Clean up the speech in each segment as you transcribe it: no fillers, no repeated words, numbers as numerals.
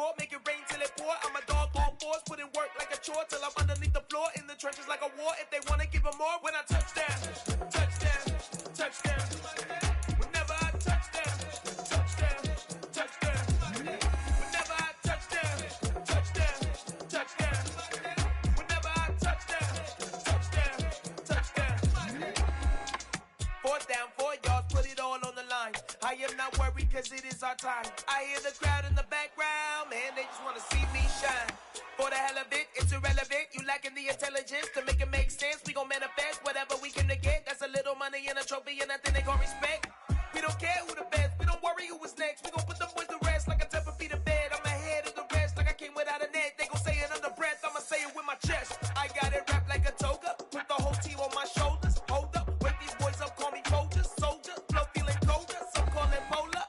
score, make it rain till it pour. I'm a dog on force, put in work like a chore till I'm underneath the floor, in the trenches like a war. If they wanna give them more, when I touch down, touchdown, touchdown. Whenever I touch down, touchdown, touchdown. Whenever I touch down, touchdown, touchdown. Whenever I touch down, touchdown, touchdown. 4th down, 4 yards, put it all on the line. I am not worried cause it is our time. I hear the crowd in the background, man, they just wanna see me shine. For the hell of it, it's irrelevant. You lacking the intelligence to make it make sense. We gon' manifest whatever we can to get. That's a little money and a trophy and nothing they gon' respect. We don't care who the best, we don't worry who is next. We gon' put them boys to rest like a 10 feet of bed. I'm ahead of the rest like I came without a net. They gon' say it under breath, I'ma say it with my chest. I got it wrapped like a toga, put the whole team on my shoulders. Hold up, wake these boys up, call me soldier, soldier. Flow feeling colder, some call it polar.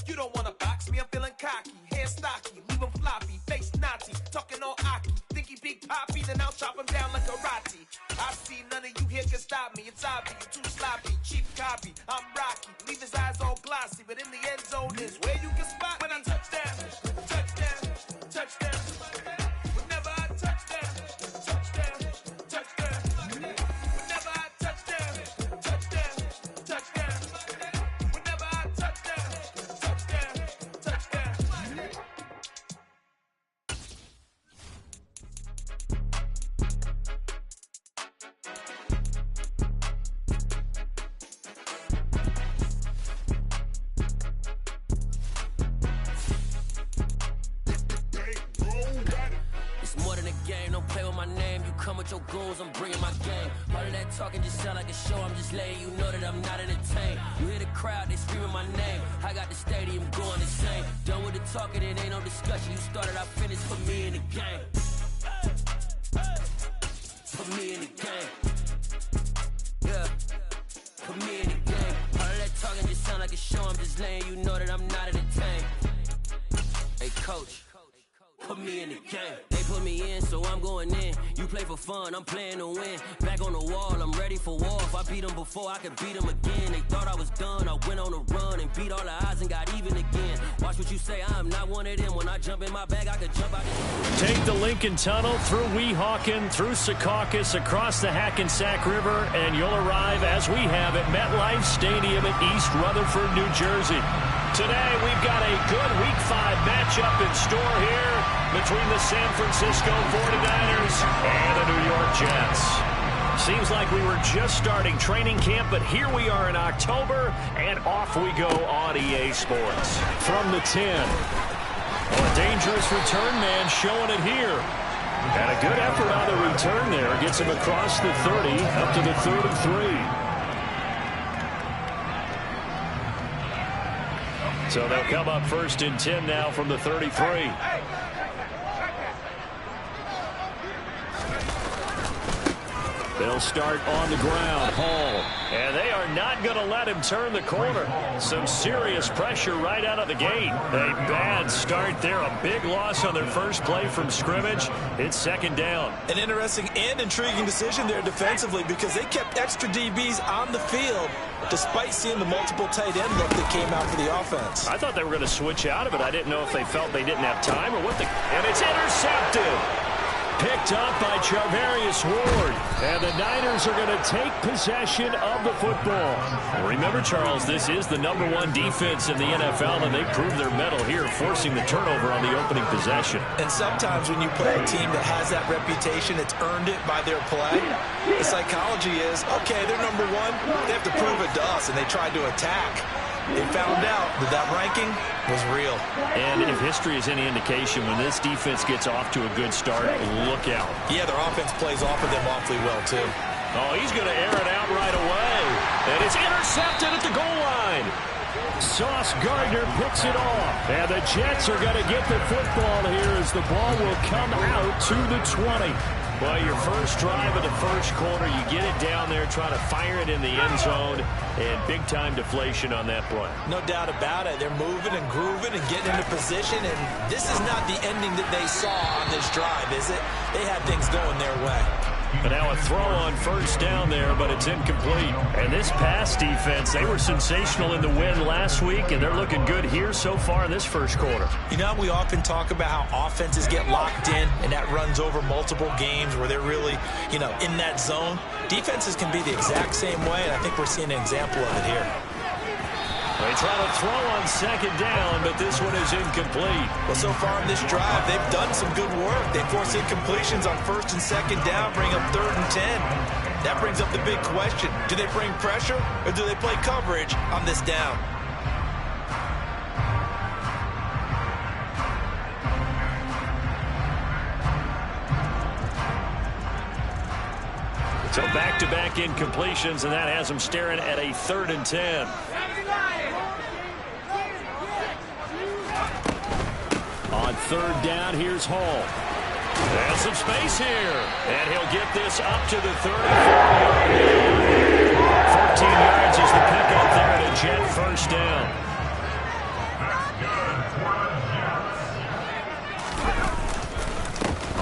You don't wanna box me, I'm feeling cocky. Hair stocky, leave him floppy, face naughty. Talking all aki, think he big poppy, then I'll chop him down like karate. I see none of you here can stop me. It's obvious, you too sloppy, cheap copy. I'm Rocky, leave his eyes all glossy, but in the end zone is where you can spot when I touch down, touchdown, touchdown. Whenever I touch down, touchdown, touchdown. Whenever I touch down, touchdown, touchdown. Whenever I touch down, touchdown, touchdown. It's more than a game, don't play with my name. You come with your goons, I'm bringing my game. All of that talking just sound like a show, I'm just letting you know that I'm not entertained. You hear the crowd, they screaming my name. I got the stadium going insane. Done with the talking, it ain't no discussion. You started, I finished, put me in the game. Put me in the game. Yeah, put me in the game. All of that talking just sound like a show, I'm just letting you know that I'm not entertained. Hey coach, put me in the game. They put me in, so I'm going in. You play for fun, I'm playing to win. Back on the wall, I'm ready for war. If I beat them before, I could beat them again. They thought I was done, I went on a run and beat all the odds and got even again. Watch what you say, I'm not one of them. When I jump in my bag, I could jump out this. Take the Lincoln Tunnel through Weehawken, through Secaucus, across the Hackensack River, and you'll arrive, as we have, at MetLife Stadium in East Rutherford, New Jersey. Today, we've got a good Week 5 matchup in store here between the San Francisco 49ers and the New York Jets. Seems like we were just starting training camp, but here we are in October, and off we go on EA Sports. From the 10. Oh, a dangerous return man showing it here. And a good effort on the return there. Gets him across the 30, up to the 33. So they'll come up 1st and 10 now from the 33. They'll start on the ground. Hall. And they are not going to let him turn the corner. Some serious pressure right out of the gate. A bad start there. A big loss on their first play from scrimmage. It's 2nd down. An interesting and intriguing decision there defensively because they kept extra DBs on the field despite seeing the multiple tight end look that came out for the offense. I thought they were going to switch out of it. I didn't know if they felt they didn't have time or what. And it's intercepted. Picked up by Charvarius Ward. And the Niners are going to take possession of the football. Remember, Charles, this is the #1 defense in the NFL, and they proved their mettle here, forcing the turnover on the opening possession. And sometimes when you play a team that has that reputation, it's earned it by their play. The psychology is, okay, they're #1. They have to prove it to us, and they tried to attack. They found out that that ranking was real. And if history is any indication, when this defense gets off to a good start, look out. Yeah, their offense plays off of them awfully well, too. Oh, he's going to air it out right away. And it's intercepted at the goal line. Sauce Gardner picks it off. And the Jets are going to get the football here as the ball will come out to the 20. Well, your first drive of the first quarter, you get it down there, try to fire it in the end zone, and big-time deflation on that play. No doubt about it. They're moving and grooving and getting into position, and this is not the ending that they saw on this drive, is it? They had things going their way. And now a throw on first down there, but it's incomplete. And this pass defense, they were sensational in the win last week, and they're looking good here so far in this first quarter. You know, we often talk about how offenses get locked in, and that runs over multiple games where they're really, in that zone. Defenses can be the exact same way, and I think we're seeing an example of it here. They try to throw on second down, but this one is incomplete. Well, so far in this drive, they've done some good work. They force incompletions on first and second down, bring up 3rd and 10. That brings up the big question. Do they bring pressure, or do they play coverage on this down? So back-to-back incompletions, and that has them staring at a 3rd and 10. On 3rd down, here's Hall. There's some space here, and he'll get this up to the 34-yard line. 14 yards is the pickup there at a Jet first down.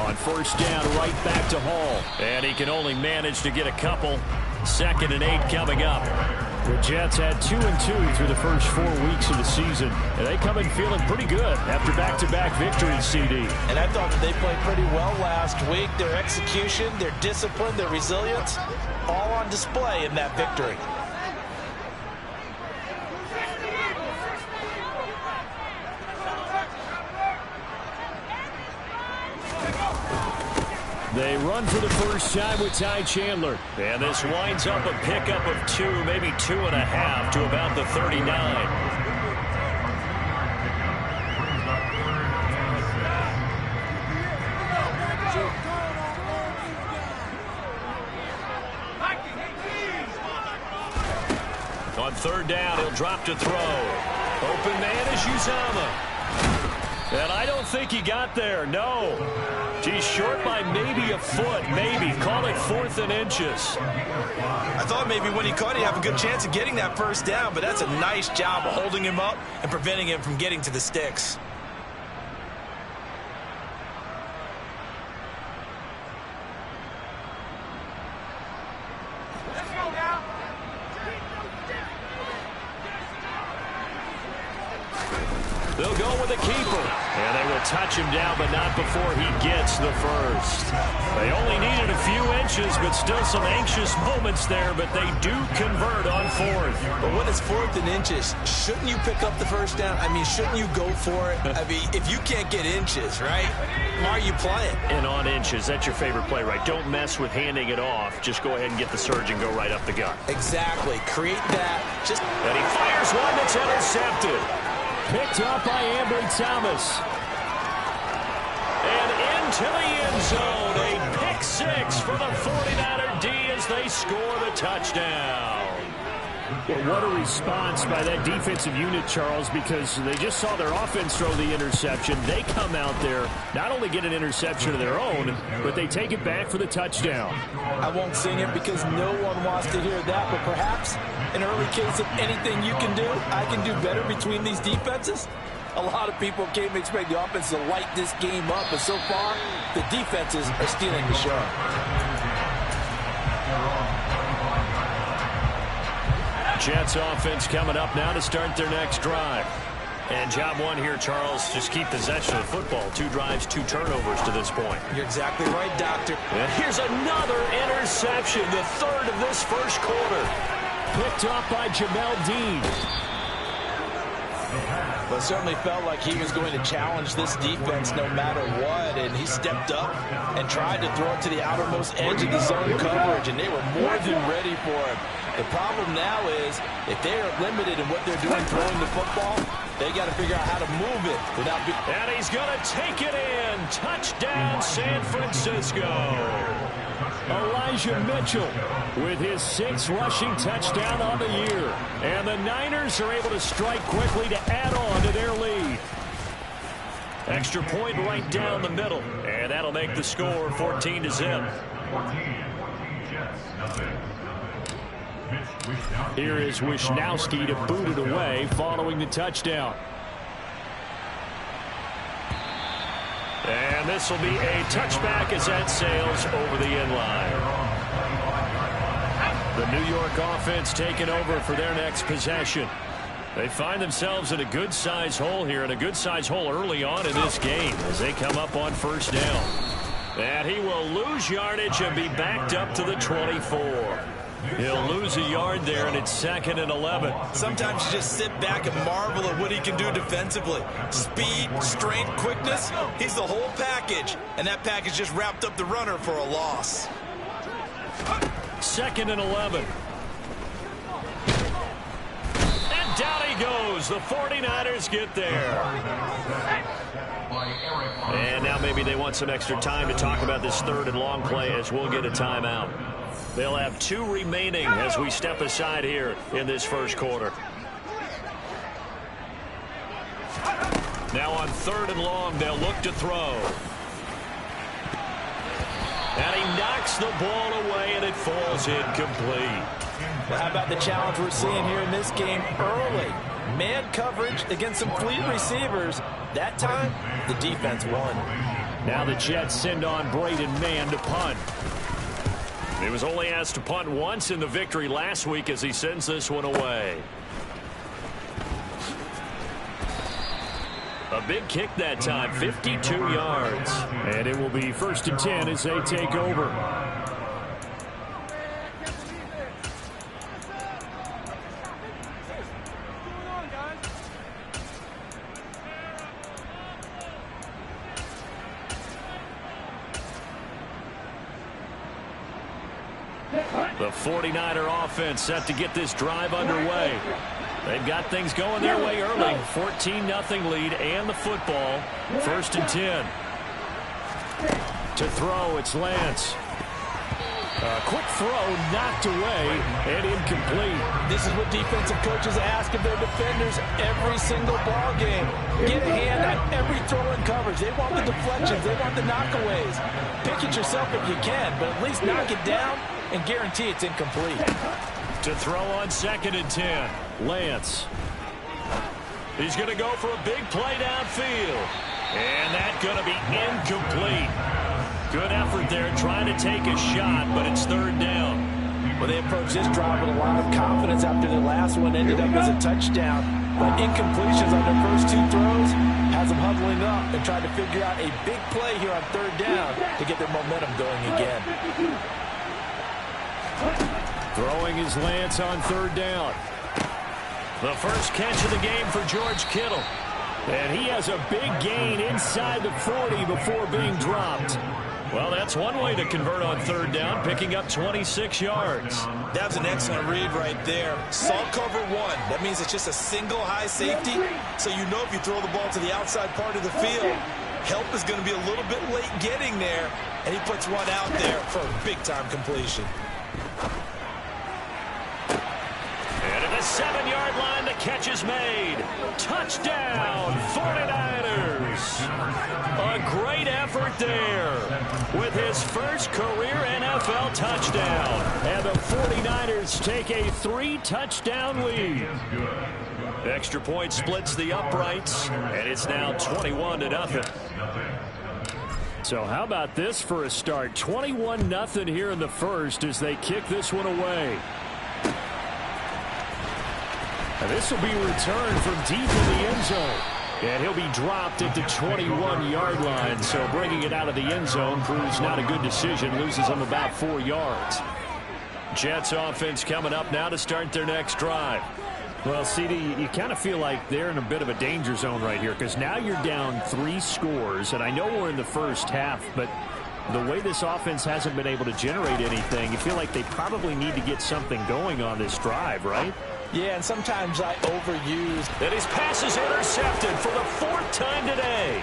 On first down, right back to Hall. And he can only manage to get a couple. 2nd and 8 coming up. The Jets had 2-2 through the first 4 weeks of the season. And they come in feeling pretty good after back-to-back victories, CD. And I thought that they played pretty well last week. Their execution, their discipline, their resilience, all on display in that victory. They run for the first time with Ty Chandler. And this winds up a pickup of 2, maybe 2.5 to about the 39. On 3rd down, he'll drop to throw. Open man is Uzomah. And I don't think he got there, no. He's short by maybe a foot, maybe. Call it 4th and inches. I thought maybe when he caught it, he'd have a good chance of getting that first down, but that's a nice job of holding him up and preventing him from getting to the sticks. They'll go with a keeper. And they will touch him down, but not before he gets the first. They only needed a few inches, but still some anxious moments there, but they do convert on 4th. But when it's 4th and inches, shouldn't you pick up the first down? I mean, shouldn't you go for it? I mean, if you can't get inches, right, why are you playing? And on inches, that's your favorite play, right? Don't mess with handing it off. Just go ahead and get the surge and go right up the gut. Exactly. Create that. And he fires one that's intercepted. Picked up by Ambry Thomas. And into the end zone. A pick 6 for the 49er D as they score the touchdown. Well, what a response by that defensive unit, Charles, because they just saw their offense throw the interception. They come out there, not only get an interception of their own, but they take it back for the touchdown. I won't sing it because no one wants to hear that, but perhaps an early case of anything you can do, I can do better between these defenses. A lot of people came to expect the offense to light this game up, but so far, the defenses are stealing the show. Jets offense coming up now to start their next drive. And job one here, Charles, just keep possession of the football. 2 drives, 2 turnovers to this point. You're exactly right, Doctor. And here's another interception, the 3rd of this first quarter. Picked up by Jamel Dean. But certainly felt like he was going to challenge this defense no matter what, and he stepped up and tried to throw it to the outermost edge of the zone coverage, and they were more than ready for him. The problem now is if they are limited in what they're doing throwing the football, they got to figure out how to move it without being... And he's going to take it in. Touchdown, San Francisco. Elijah Mitchell with his 6th rushing touchdown on the year. And the Niners are able to strike quickly to add on to their lead. Extra point right down the middle. And that'll make the score 14-0. Here is Wisnowski to boot it away following the touchdown. And this will be a touchback as that sails over the end line. The New York offense taking over for their next possession. They find themselves in a good-sized hole here, and a good-sized hole early on in this game as they come up on first down. And he will lose yardage and be backed up to the 24. He'll lose a yard there, and it's 2nd and 11. Sometimes you just sit back and marvel at what he can do defensively. Speed, strength, quickness, he's the whole package. And that package just wrapped up the runner for a loss. 2nd and 11. And down he goes. The 49ers get there. And now maybe they want some extra time to talk about this 3rd and long play as we'll get a timeout. They'll have 2 remaining as we step aside here in this first quarter. Now on 3rd and long, they'll look to throw. And he knocks the ball away, and it falls incomplete. Well, how about the challenge we're seeing here in this game early? Man coverage against some fleet receivers. That time, the defense won. Now the Jets send on Braden Mann to punt. He was only asked to punt once in the victory last week as he sends this one away. A big kick that time, 52 yards. And it will be 1st and 10 as they take over. The 49er offense set to get this drive underway. They've got things going their way early. 14-0 lead and the football. 1st and 10. To throw, it's Lance. A quick throw knocked away and incomplete. This is what defensive coaches ask of their defenders every single ball game. Get a hand on every throw and coverage. They want the deflections. They want the knockaways. Pick it yourself if you can, but at least knock it down and guarantee it's incomplete. To throw on 2nd and 10. Lance. He's going to go for a big play downfield. And that's going to be incomplete. Good effort there trying to take a shot, but it's 3rd down. Well, they approached this drive with a lot of confidence after the last one ended up as a touchdown. But incompletions on their first 2 throws has them huddling up and trying to figure out a big play here on 3rd down to get their momentum going again. Throwing is Lance on 3rd down. The first catch of the game for George Kittle. And he has a big gain inside the 40 before being dropped. Well, that's one way to convert on 3rd down, picking up 26 yards. That was an excellent read right there. Saw cover 1. That means it's just a single high safety. So you know if you throw the ball to the outside part of the field, help is going to be a little bit late getting there. And he puts one out there for a big-time completion. And at the 7-yard line, the catch is made. Touchdown, 49ers. A great effort there with his first career NFL touchdown. And the 49ers take a 3-touchdown lead. Extra point splits the uprights, and it's now 21-0. So how about this for a start? 21-0 here in the first as they kick this one away. And this will be returned from deep in the end zone. And he'll be dropped at the 21-yard line. So bringing it out of the end zone proves not a good decision. Loses him about 4 yards. Jets offense coming up now to start their next drive. Well, CD, you kind of feel like they're in a bit of a danger zone right here because now you're down 3 scores. And I know we're in the first half, but the way this offense hasn't been able to generate anything, you feel like they probably need to get something going on this drive, right? Yeah, and sometimes I overuse. And his pass is intercepted for the 4th time today.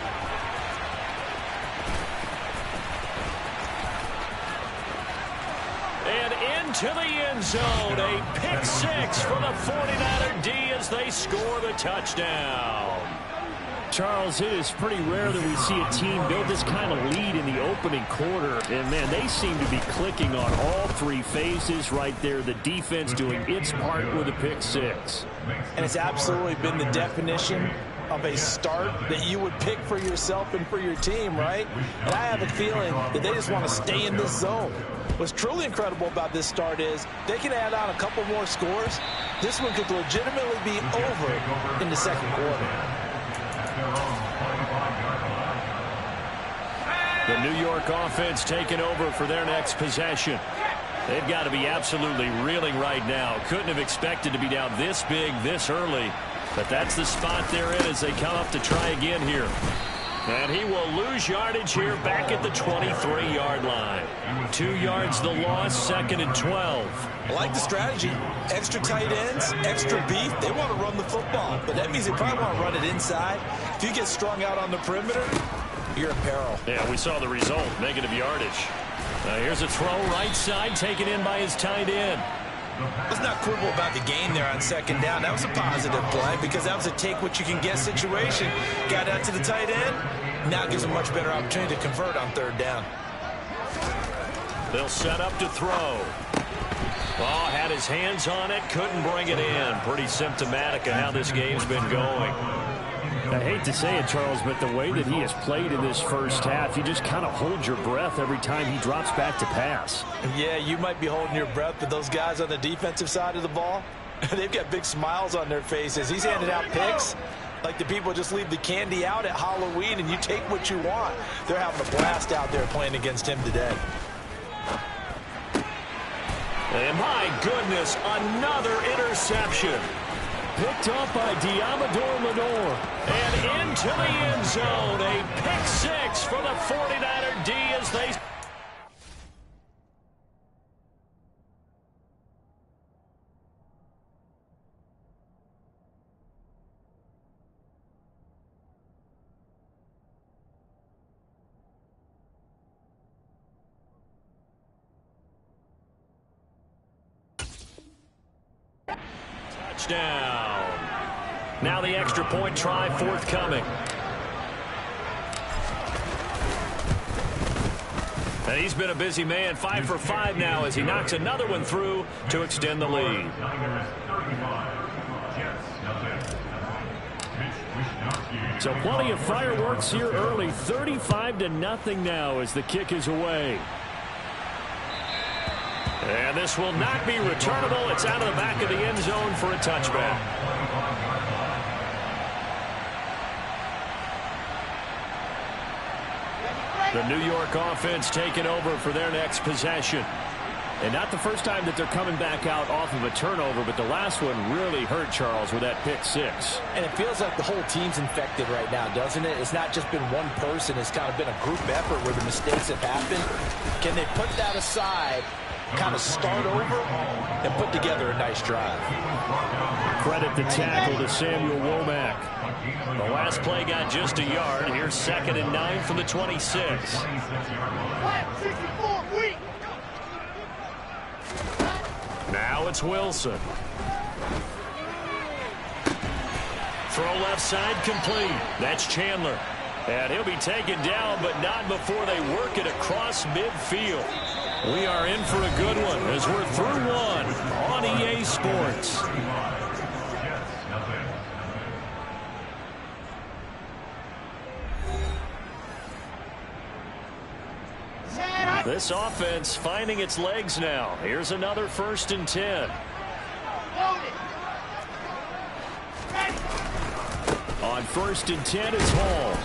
And into the end zone, a pick 6 for the 49er D as they score the touchdown. Charles, it is pretty rare that we see a team build this kind of lead in the opening quarter. And, man, they seem to be clicking on all 3 phases right there. The defense doing its part with a pick 6. And it's absolutely been the definition of a start that you would pick for yourself and for your team, right? And I have a feeling that they just want to stay in this zone. What's truly incredible about this start is they can add on a couple more scores. This one could legitimately be over in the second quarter. The New York offense taking over for their next possession. They've got to be absolutely reeling right now. Couldn't have expected to be down this big this early, but that's the spot they're in as they come up to try again here. And he will lose yardage here back at the 23-yard line. 2 yards the loss, 2nd and 12. I like the strategy. Extra tight ends, extra beef. They want to run the football, but that means they probably want to run it inside. If you get strung out on the perimeter, you're in peril. Yeah, we saw the result, negative yardage. Here's a throw right side taken in by his tight end. Let's not quibble about the gain there on 2nd down. That was a positive play because that was a take-what-you-can-get situation. Got out to the tight end. Now gives a much better opportunity to convert on 3rd down. They'll set up to throw. Oh, had his hands on it, couldn't bring it in. Pretty symptomatic of how this game's been going. I hate to say it, Charles, but the way that he has played in this first half, you just kind of hold your breath every time he drops back to pass. Yeah, you might be holding your breath, but those guys on the defensive side of the ball, they've got big smiles on their faces. He's handing out picks like the people just leave the candy out at Halloween and you take what you want. They're having a blast out there playing against him today. And my goodness, another interception. Picked up by Diamador Lenore. And into the end zone. A pick 6 for the 49er D as they... Touchdown. Now the extra point try forthcoming. And he's been a busy man, 5 for 5 now as he knocks another one through to extend the lead. So plenty of fireworks here early, 35-0 now as the kick is away. And this will not be returnable. It's out of the back of the end zone for a touchback. The New York offense taking over for their next possession. And not the first time that they're coming back out off of a turnover, but the last one really hurt Charles with that pick 6. And it feels like the whole team's infected right now, doesn't it? It's not just been one person. It's kind of been a group effort where the mistakes have happened. Can they put that aside, kind of start over, and put together a nice drive? Credit the tackle to Samuel Womack. The last play got just a yard. Here's 2nd and 9 from the 26. Now it's Wilson. Throw left side complete. That's Chandler. And he'll be taken down, but not before they work it across midfield. We are in for a good one as we're through one on EA Sports. This offense finding its legs now. Here's another 1st and 10. On 1st and 10 is Hall.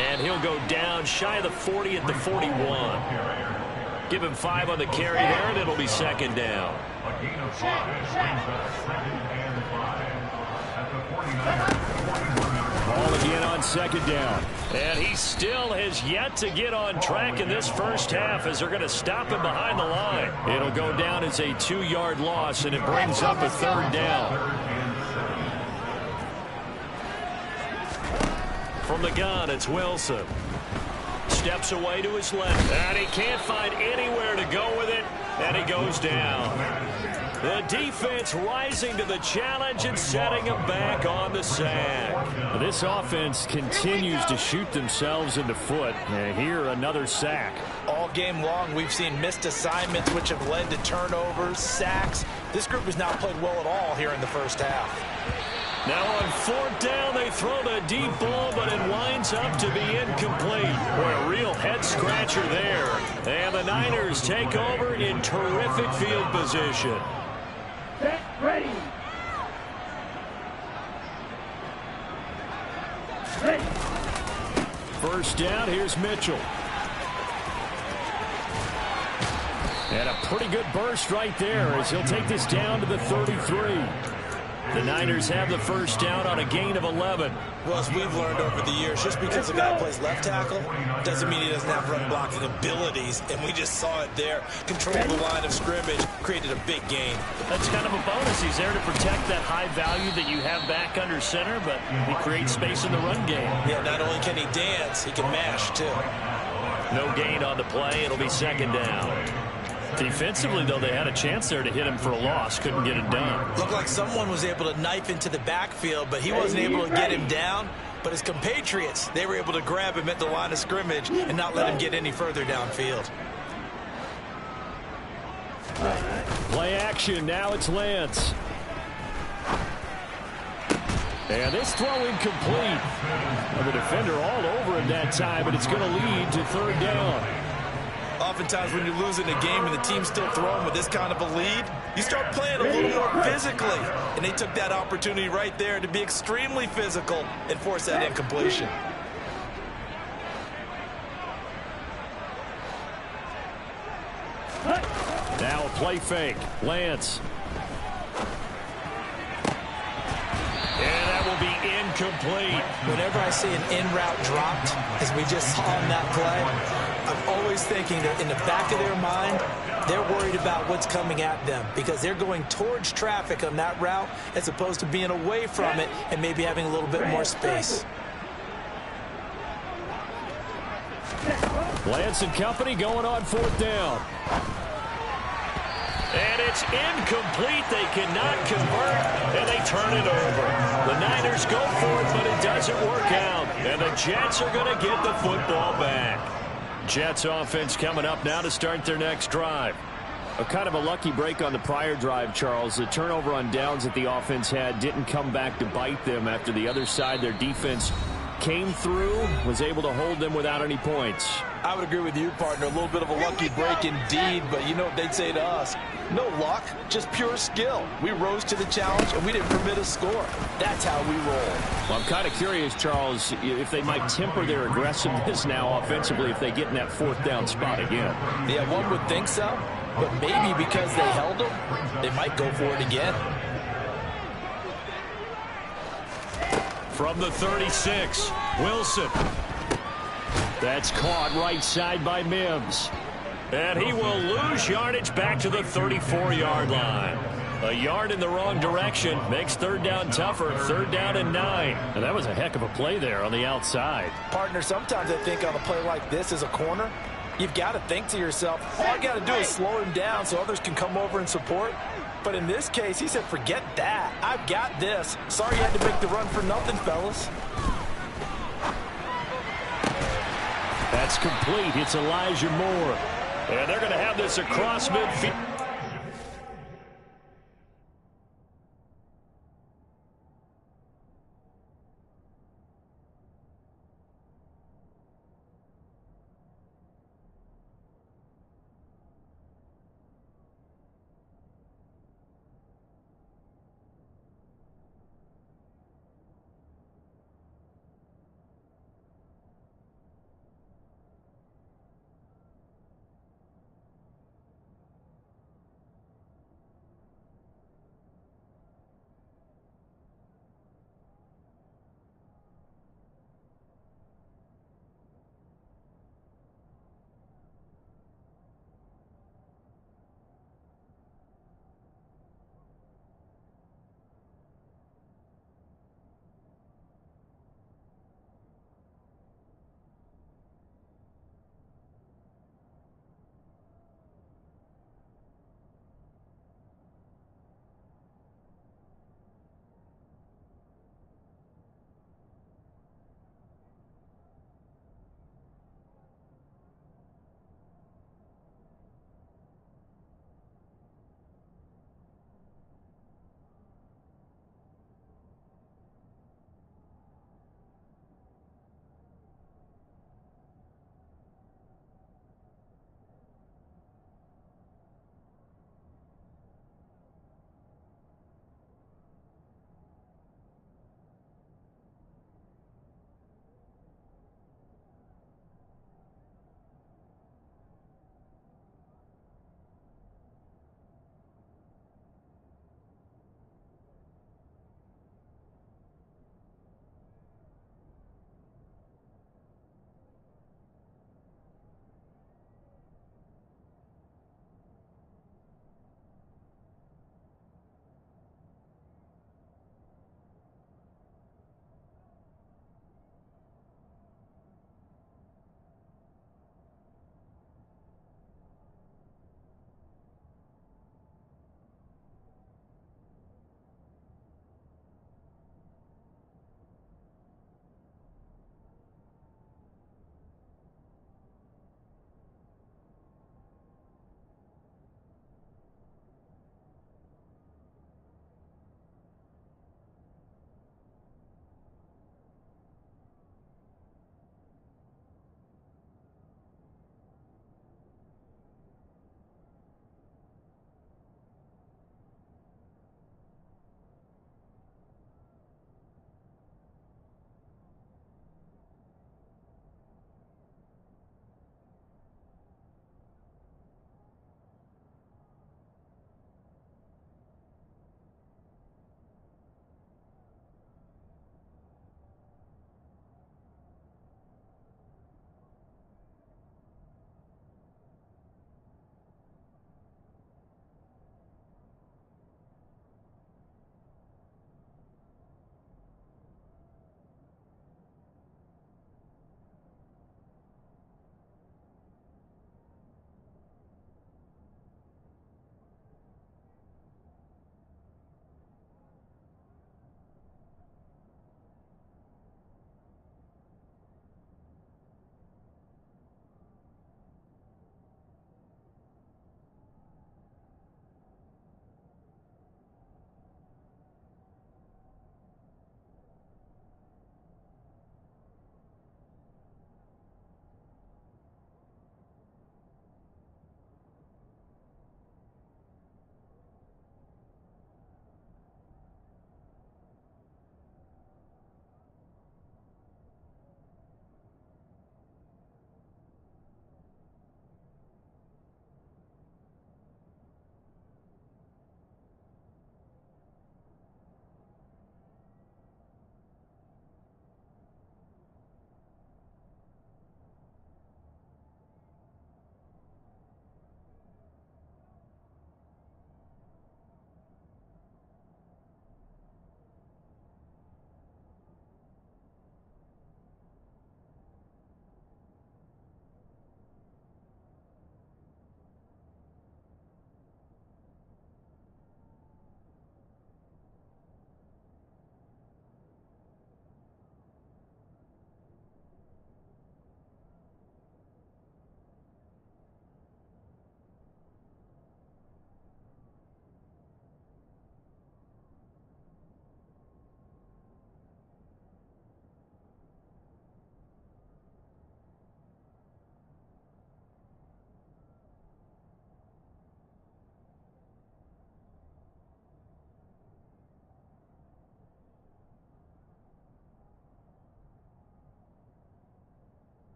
And he'll go down shy of the 40 at the 41. Give him 5 on the carry there, and it'll be 2nd down. Ball again on 2nd down. And he still has yet to get on track in this first half as they're going to stop him behind the line. It'll go down as a 2-yard loss, and it brings up a 3rd down. From the gun, it's Wilson. Steps away to his left, and he can't find anywhere to go with it, and he goes down. The defense rising to the challenge and setting him back on the sack. This offense continues to shoot themselves in the foot, and here another sack. All game long, we've seen missed assignments, which have led to turnovers, sacks. This group has not played well at all here in the first half. Now on fourth down, they throw the deep ball, but it winds up to be incomplete. Boy, a real head-scratcher there. And the Niners take over in terrific field position. Set, ready. Ready. First down, here's Mitchell. And a pretty good burst right there as he'll take this down to the 33. The Niners have the first down on a gain of 11. Well, as we've learned over the years, just because a guy plays left tackle doesn't mean he doesn't have run blocking abilities, and we just saw it there. Controlled the line of scrimmage, created a big gain. That's kind of a bonus. He's there to protect that high value that you have back under center, but he creates space in the run game. Yeah, not only can he dance, he can mash, too. No gain on the play. It'll be second down. Defensively, though, they had a chance there to hit him for a loss. Couldn't get it done. Looked like someone was able to knife into the backfield, but he wasn't able to get him down. But his compatriots, they were able to grab him at the line of scrimmage and not let him get any further downfield. Play action. Now it's Lance. And this throw incomplete. Well, the defender all over him that time, but it's going to lead to third down. Oftentimes when you're losing a game and the team's still throwing with this kind of a lead, you start playing a little more physically. And they took that opportunity right there to be extremely physical and force that incompletion. Now a play fake. Lance. And that will be incomplete. Whenever I see an in-route dropped, as we just saw on that play, I'm always thinking that in the back of their mind, they're worried about what's coming at them because they're going towards traffic on that route as opposed to being away from it and maybe having a little bit more space. Lance and company going on fourth down. And it's incomplete. They cannot convert, and they turn it over. The Niners go for it, but it doesn't work out. And the Jets are going to get the football back. Jets offense coming up now to start their next drive. A kind of a lucky break on the prior drive, Charles. The turnover on downs that the offense had didn't come back to bite them after the other side. Their defense came through, was able to hold them without any points. I would agree with you, partner. A little bit of a lucky break indeed, but you know what they'd say to us? No luck, just pure skill. We rose to the challenge, and we didn't permit a score. That's how we roll. Well, I'm kind of curious, Charles, if they might temper their aggressiveness now offensively if they get in that fourth down spot again. Yeah, one would think so, but maybe because they held them, they might go for it again. From the 36, Wilson. That's caught right side by Mims. And he will lose yardage back to the 34-yard line. A yard in the wrong direction makes third down tougher. Third down and 9. And that was a heck of a play there on the outside. Partner, sometimes I think on a play like this as a corner, you've got to think to yourself, all I got to do is slow him down so others can come over and support. But in this case, he said, forget that. I've got this. Sorry you had to make the run for nothing, fellas. That's complete. It's Elijah Moore. And they're going to have this across midfield.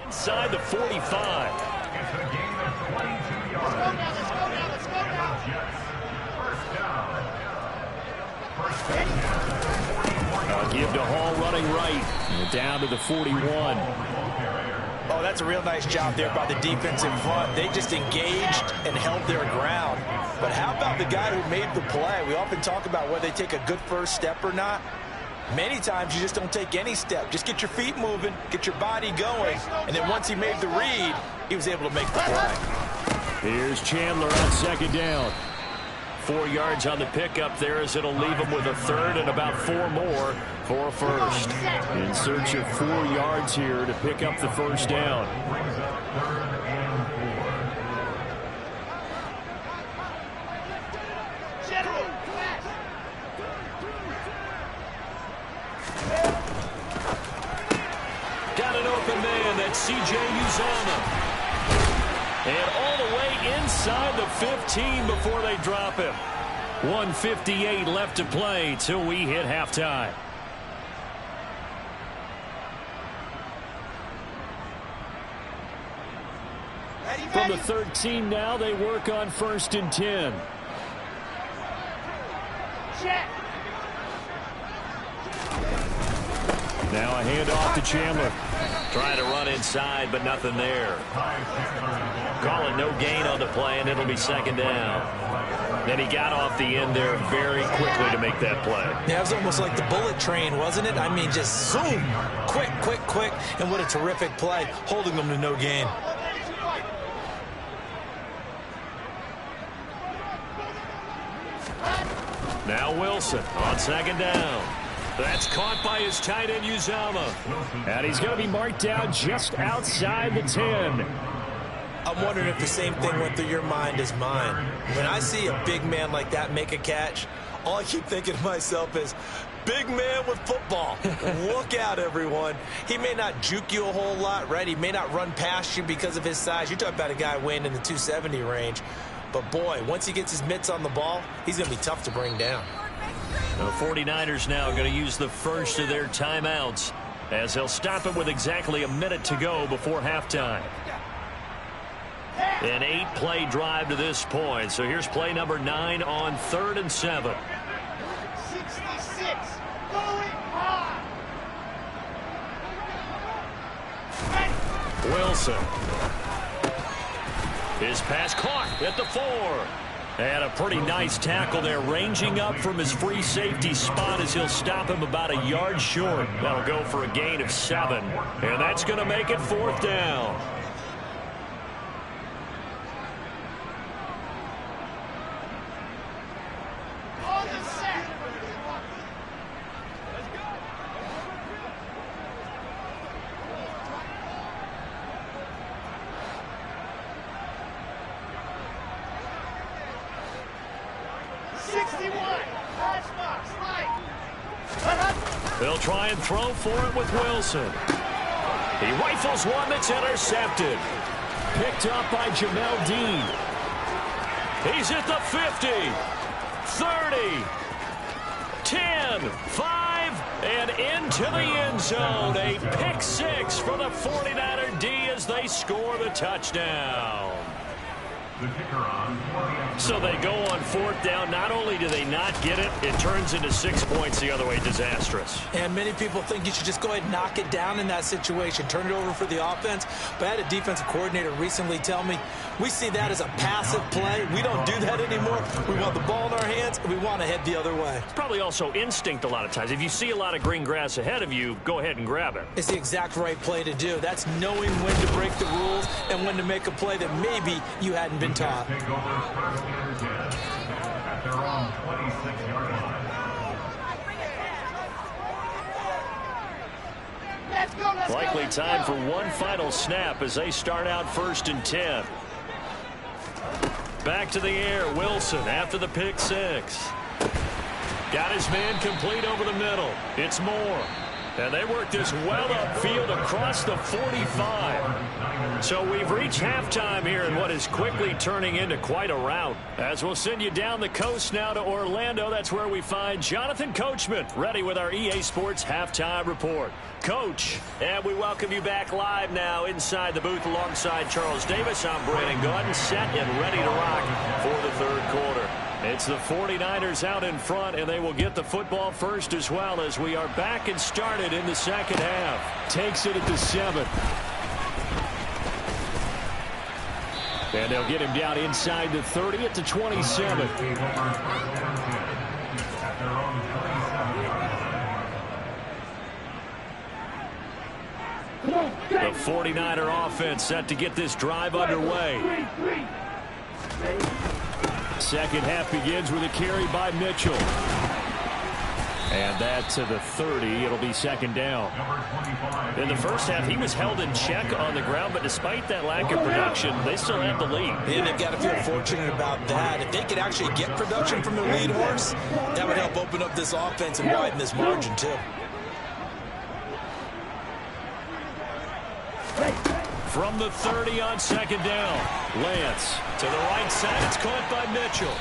inside the 45. It's a gain of 22 yards. Let's go now. First down. First down. Give to Hall running right. And down to the 41. Oh, that's a real nice job there by the defense in front. They just engaged and held their ground. But how about the guy who made the play? We often talk about whether they take a good first step or not. Many times you just don't take any step. Just get your feet moving, get your body going, and then once he made the read, he was able to make the play. Here's Chandler on second down. 4 yards on the pickup there as it'll leave him with a third and about 4 more for a first. In search of 4 yards here to pick up the first down. Got an open man. That's C.J. Uzomah. And all the way inside the 15 before they drop him. 1:58 left to play till we hit halftime. From the 13 now, they work on 1st and 10. Check. Now a handoff to Chandler. Trying to run inside, but nothing there. Call it no gain on the play, and it'll be second down. Then he got off the end there very quickly to make that play. Yeah, it was almost like the bullet train, wasn't it? I mean, just zoom. Quick, quick, quick. And what a terrific play, holding them to no gain. Now Wilson on second down. That's caught by his tight end, Uzomah. And he's going to be marked down just outside the 10. I'm wondering if the same thing went through your mind as mine. When I see a big man like that make a catch, all I keep thinking to myself is, big man with football. Look out, everyone. He may not juke you a whole lot, right? He may not run past you because of his size. You're talking about a guy weighing in the 270 range. But, boy, once he gets his mitts on the ball, he's going to be tough to bring down. The 49ers now going to use the first of their timeouts as they'll stop it with exactly a minute to go before halftime. An 8-play drive to this point. So here's play number 9 on 3rd and 7. 66. Going hard. Wilson. His pass caught at the 4. And a pretty nice tackle there, ranging up from his free safety spot as he'll stop him about a yard short. That'll go for a gain of 7. And that's going to make it 4th down. On the set. They'll try and throw for it with Wilson. He rifles one that's intercepted. Picked up by Jamel Dean. He's at the 50, 30, 10, 5, and into the end zone. A pick 6 for the 49er D as they score the touchdown. So they go on 4th down. Not only do they not get it, it turns into 6 points the other way. Disastrous. And many people think you should just go ahead and knock it down in that situation, turn it over for the offense. But I had a defensive coordinator recently tell me, we see that as a passive play. We don't do that anymore. We want the ball in our hands, and we want to head the other way. It's probably also instinct a lot of times. If you see a lot of green grass ahead of you, go ahead and grab it. It's the exact right play to do. That's knowing when to break the rules and when to make a play that maybe you hadn't been taught. Take over first and 10 at their own 26-yard line. Likely time for one final snap as they start out 1st and 10. Back to the air, Wilson after the pick 6. Got his man complete over the middle. It's Moore. And they work this well upfield across the 45. So we've reached halftime here in what is quickly turning into quite a rout. As we'll send you down the coast now to Orlando, that's where we find Jonathan Coachman, ready with our EA Sports Halftime Report. Coach, and we welcome you back live now inside the booth alongside Charles Davis. I'm Brandon Gordon, set and ready to rock for the third quarter. It's the 49ers out in front, and they will get the football first as well as we are back and started in the second half. Takes it at the 7. And they'll get him down inside the 30 at the 27. The 49er offense set to get this drive underway. Second half begins with a carry by Mitchell. And that to the 30. It'll be second down. In the first half, he was held in check on the ground, but despite that lack of production, they still have the lead. And they've got to feel fortunate about that. If they could actually get production from their lead horse, that would help open up this offense and widen this margin, too. From the 30 on second down. Lance to the right side. It's caught by Mitchell.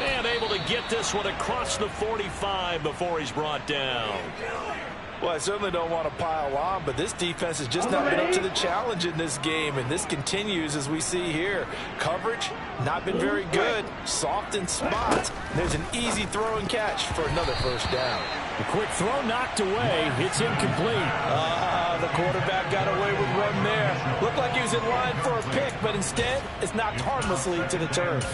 And able to get this one across the 45 before he's brought down. Well, I certainly don't want to pile on, but this defense has just not been up to the challenge in this game, and this continues as we see here. Coverage, not been very good. Soft in spots. There's an easy throw and catch for another first down. The quick throw knocked away. It's incomplete. The quarterback got away with one there. Looked like he was in line for a pick, but instead, it's knocked harmlessly to the turf.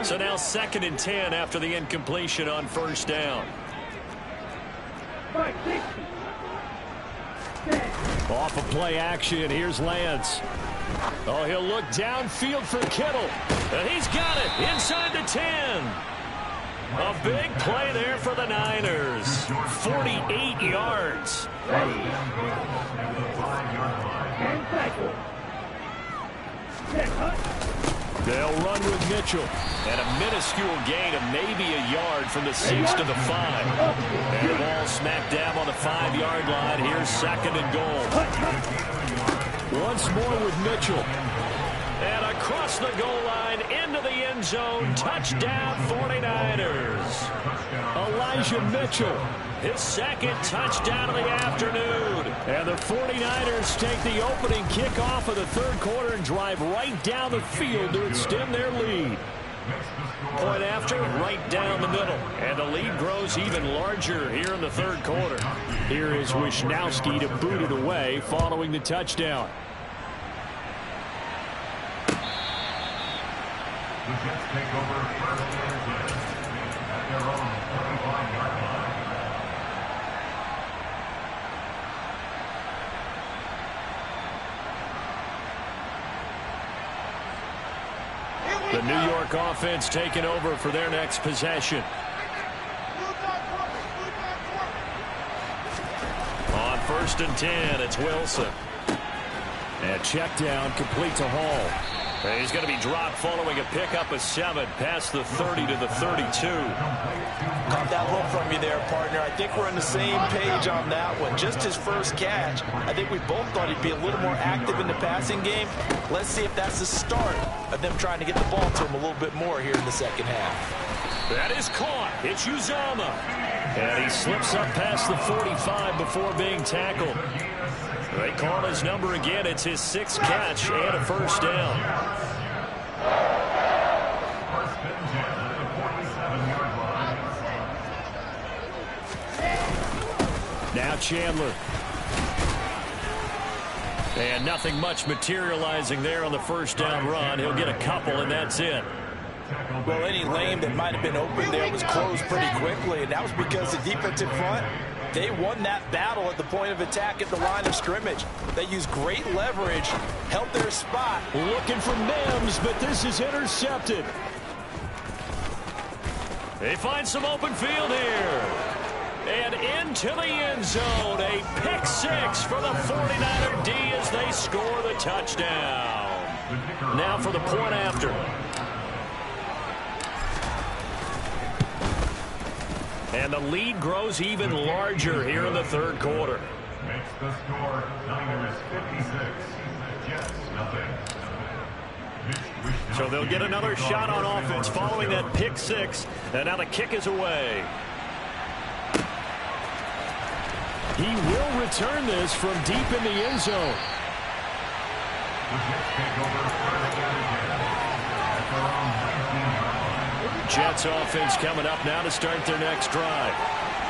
So now 2nd and 10 after the incompletion on first down. Off of play action, here's Lance. Oh, he'll look downfield for Kittle. And he's got it inside the 10. A big play there for the Niners. 48 yards. They'll run with Mitchell. And a minuscule gain of maybe a yard from the 6 to the 5. And the ball smack dab on the 5-yard line. Here's 2nd and goal. Once more with Mitchell. And across the goal line into the end zone. Touchdown 49ers. Elijah Mitchell. His second touchdown of the afternoon. And the 49ers take the opening kickoff of the third quarter and drive right down the field to extend their lead. Point after, right down the middle. And the lead grows even larger here in the third quarter. Here is Wisnowski to boot it away following the touchdown. The Jets take over first and 10 at their own 45-yard line. The New York offense taking over for their next possession. On 1st and 10, it's Wilson. And check down, complete to Hall. And he's going to be dropped following a pickup of 7 past the 30 to the 32. Caught that look from you there, partner. I think we're on the same page on that one. Just his first catch. I think we both thought he'd be a little more active in the passing game. Let's see if that's the start of them trying to get the ball to him a little bit more here in the second half. That is caught. It's Uzomah. And he slips up past the 45 before being tackled. They call his number again. It's his 6th catch and a first down. First and 10 at the 47-yard line. Now Chandler. And nothing much materializing there on the first down run. He'll get a couple, and that's it. Well, any lane that might have been open there was closed pretty quickly, and that was because the defensive front, they won that battle at the point of attack at the line of scrimmage. They used great leverage, held their spot. Looking for Mims, but this is intercepted. They find some open field here. And into the end zone. A pick 6 for the 49er D as they score the touchdown. Now for the point after. And the lead grows even larger here in the third quarter. Makes the score. Niners 56. Jets nothing. So they'll get another shot on offense following that pick six. And now the kick is away. He will return this from deep in the end zone. Jets offense coming up now to start their next drive.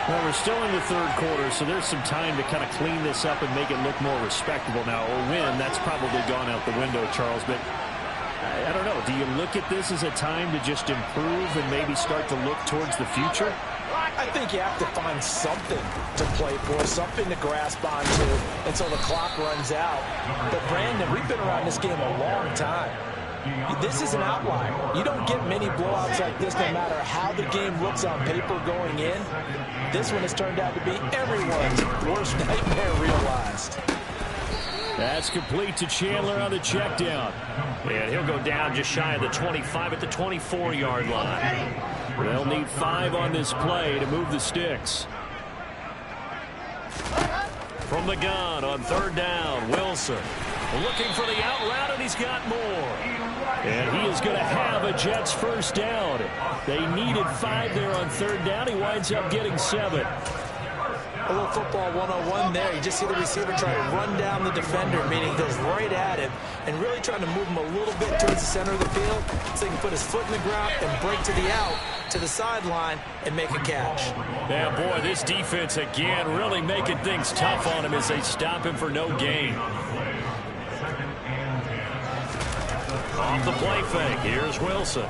Well, we're still in the third quarter, so there's some time to kind of clean this up and make it look more respectable now. A win, that's probably gone out the window, Charles, but I don't know. Do you look at this as a time to just improve and maybe start to look towards the future? I think you have to find something to play for, something to grasp onto until the clock runs out. But, Brandon, we've been around this game a long time. This is an outlier. You don't get many blowouts like this no matter how the game looks on paper going in. This one has turned out to be everyone's worst nightmare realized. That's complete to Chandler on the check down. And he'll go down just shy of the 25 at the 24-yard line. They'll need 5 on this play to move the sticks. From the gun on third down, Wilson looking for the out route, and he's got more. And he is going to have a Jets first down. They needed 5 there on third down. He winds up getting 7. A little football 101 there. You just see the receiver try to run down the defender, meaning he goes right at him and really trying to move him a little bit towards the center of the field so he can put his foot in the ground and break to the out, to the sideline, and make a catch. Yeah, boy, this defense again really making things tough on him as they stop him for no gain. Off the play fake, here's Wilson.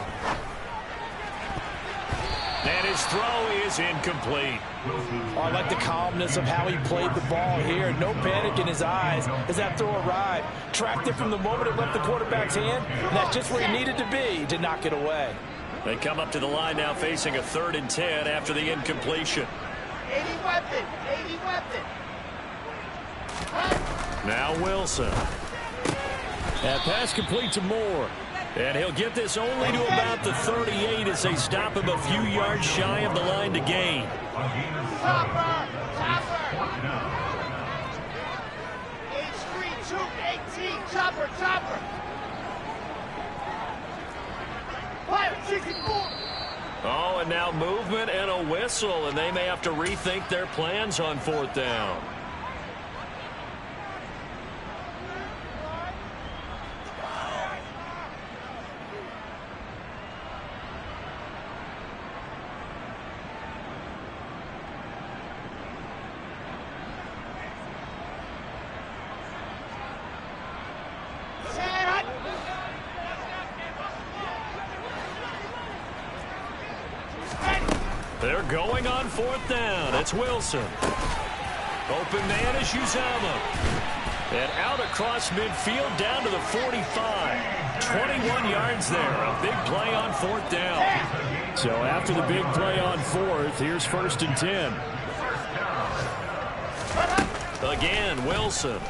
And his throw is incomplete. Oh, I like the calmness of how he played the ball here. No panic in his eyes as that throw arrived. Tracked it from the moment it left the quarterback's hand, and that's just where he needed to be to knock it away. They come up to the line now facing a 3rd and 10 after the incompletion. 80 weapon, 80 weapon. Now Wilson. That pass complete to Moore. And he'll get this only to about the 38 as they stop him a few yards shy of the line to gain. Chopper, chopper. H3, 218, chopper, chopper. Fire, 64. Oh, and now movement and a whistle, and they may have to rethink their plans on 4th down. They're going on 4th down. It's Wilson. Open man is Uzama. And out across midfield down to the 45. 21 yards there. A big play on 4th down. So after the big play on 4th, here's 1st and 10. Again, Wilson.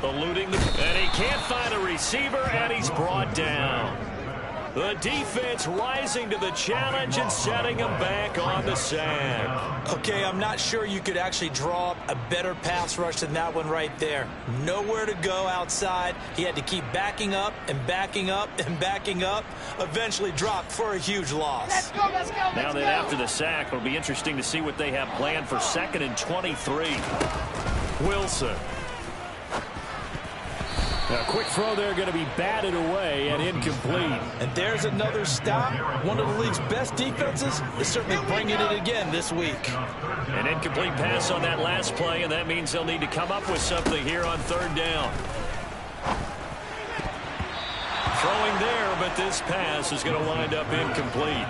Eluding and he can't find a receiver, and he's brought down. The defense rising to the challenge and setting him back on the sack. Okay, I'm not sure you could actually draw up a better pass rush than that one right there. Nowhere to go outside. He had to keep backing up and backing up and backing up. Eventually dropped for a huge loss. Let's go, let's go, let's Now go. that after the sack, it'll be interesting to see what they have planned for 2nd and 23. Wilson. A quick throw there going to be batted away and incomplete. And there's another stop. One of the league's best defenses is certainly bringing it again this week. An incomplete pass on that last play, and that means they'll need to come up with something here on 3rd down. Throwing there, but this pass is going to wind up incomplete.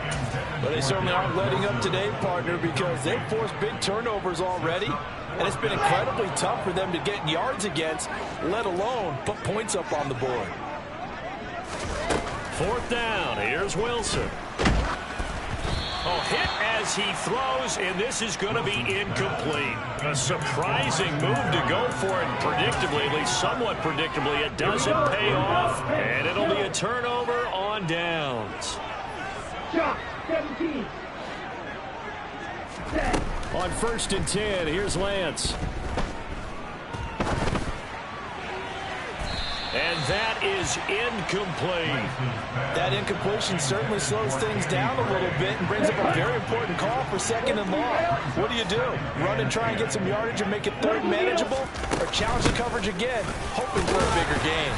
But they certainly aren't letting up today, partner, because they've forced big turnovers already. And it's been incredibly tough for them to get yards against, let alone put points up on the board. 4th down. Here's Wilson. Oh, hit as he throws, and this is going to be incomplete. A surprising move to go for it, and predictably, at least somewhat predictably, it doesn't pay off, and it'll be a turnover on downs. Shot, 17. On 1st and 10, here's Lance. And that is incomplete. That incompletion certainly slows things down a little bit and brings up a very important call for 2nd and long. What do? Run and try and get some yardage and make it 3rd manageable? Or challenge the coverage again, hoping for a bigger gain?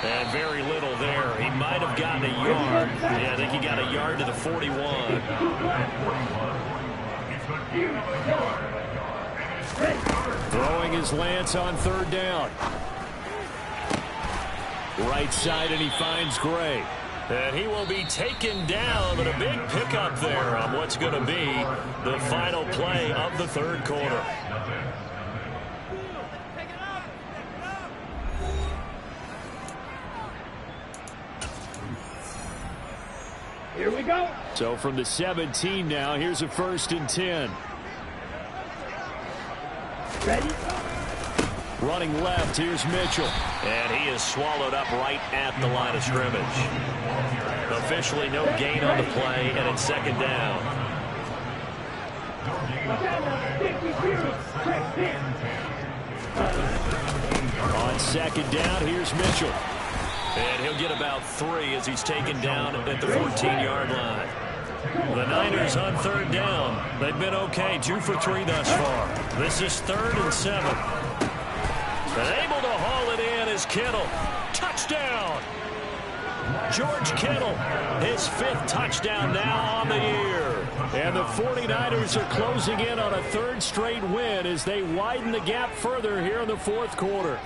And very little there. He might have gotten a yard. Yeah, I think he got a yard to the 41. Throwing his Lance on 3rd down. Right side, and he finds Gray. And he will be taken down, but a big pickup there on what's going to be the final play of the 3rd quarter. Here we go. So from the 17 now, here's a 1st and 10. Ready? Running left, here's Mitchell. And he is swallowed up right at the line of scrimmage. Officially no gain on the play, and it's 2nd down. On 2nd down, here's Mitchell. And he'll get about 3 as he's taken down at the 14-yard line. The Niners on 3rd down. They've been okay, 2 for 3 thus far. This is 3rd and 7. And able to haul it in is Kittle. Touchdown! George Kittle, his 5th touchdown now on the year. And the 49ers are closing in on a 3rd straight win as they widen the gap further here in the 4th quarter.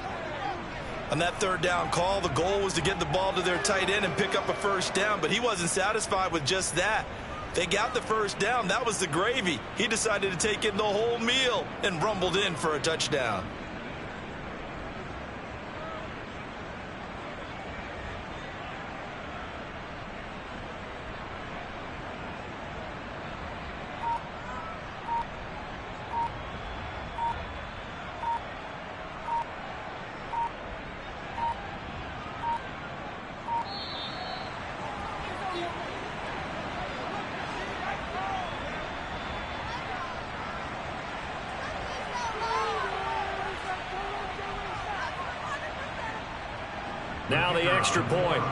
On that 3rd down call, the goal was to get the ball to their tight end and pick up a 1st down, but he wasn't satisfied with just that. They got the 1st down. That was the gravy. He decided to take in the whole meal and rumbled in for a touchdown. Now the extra point.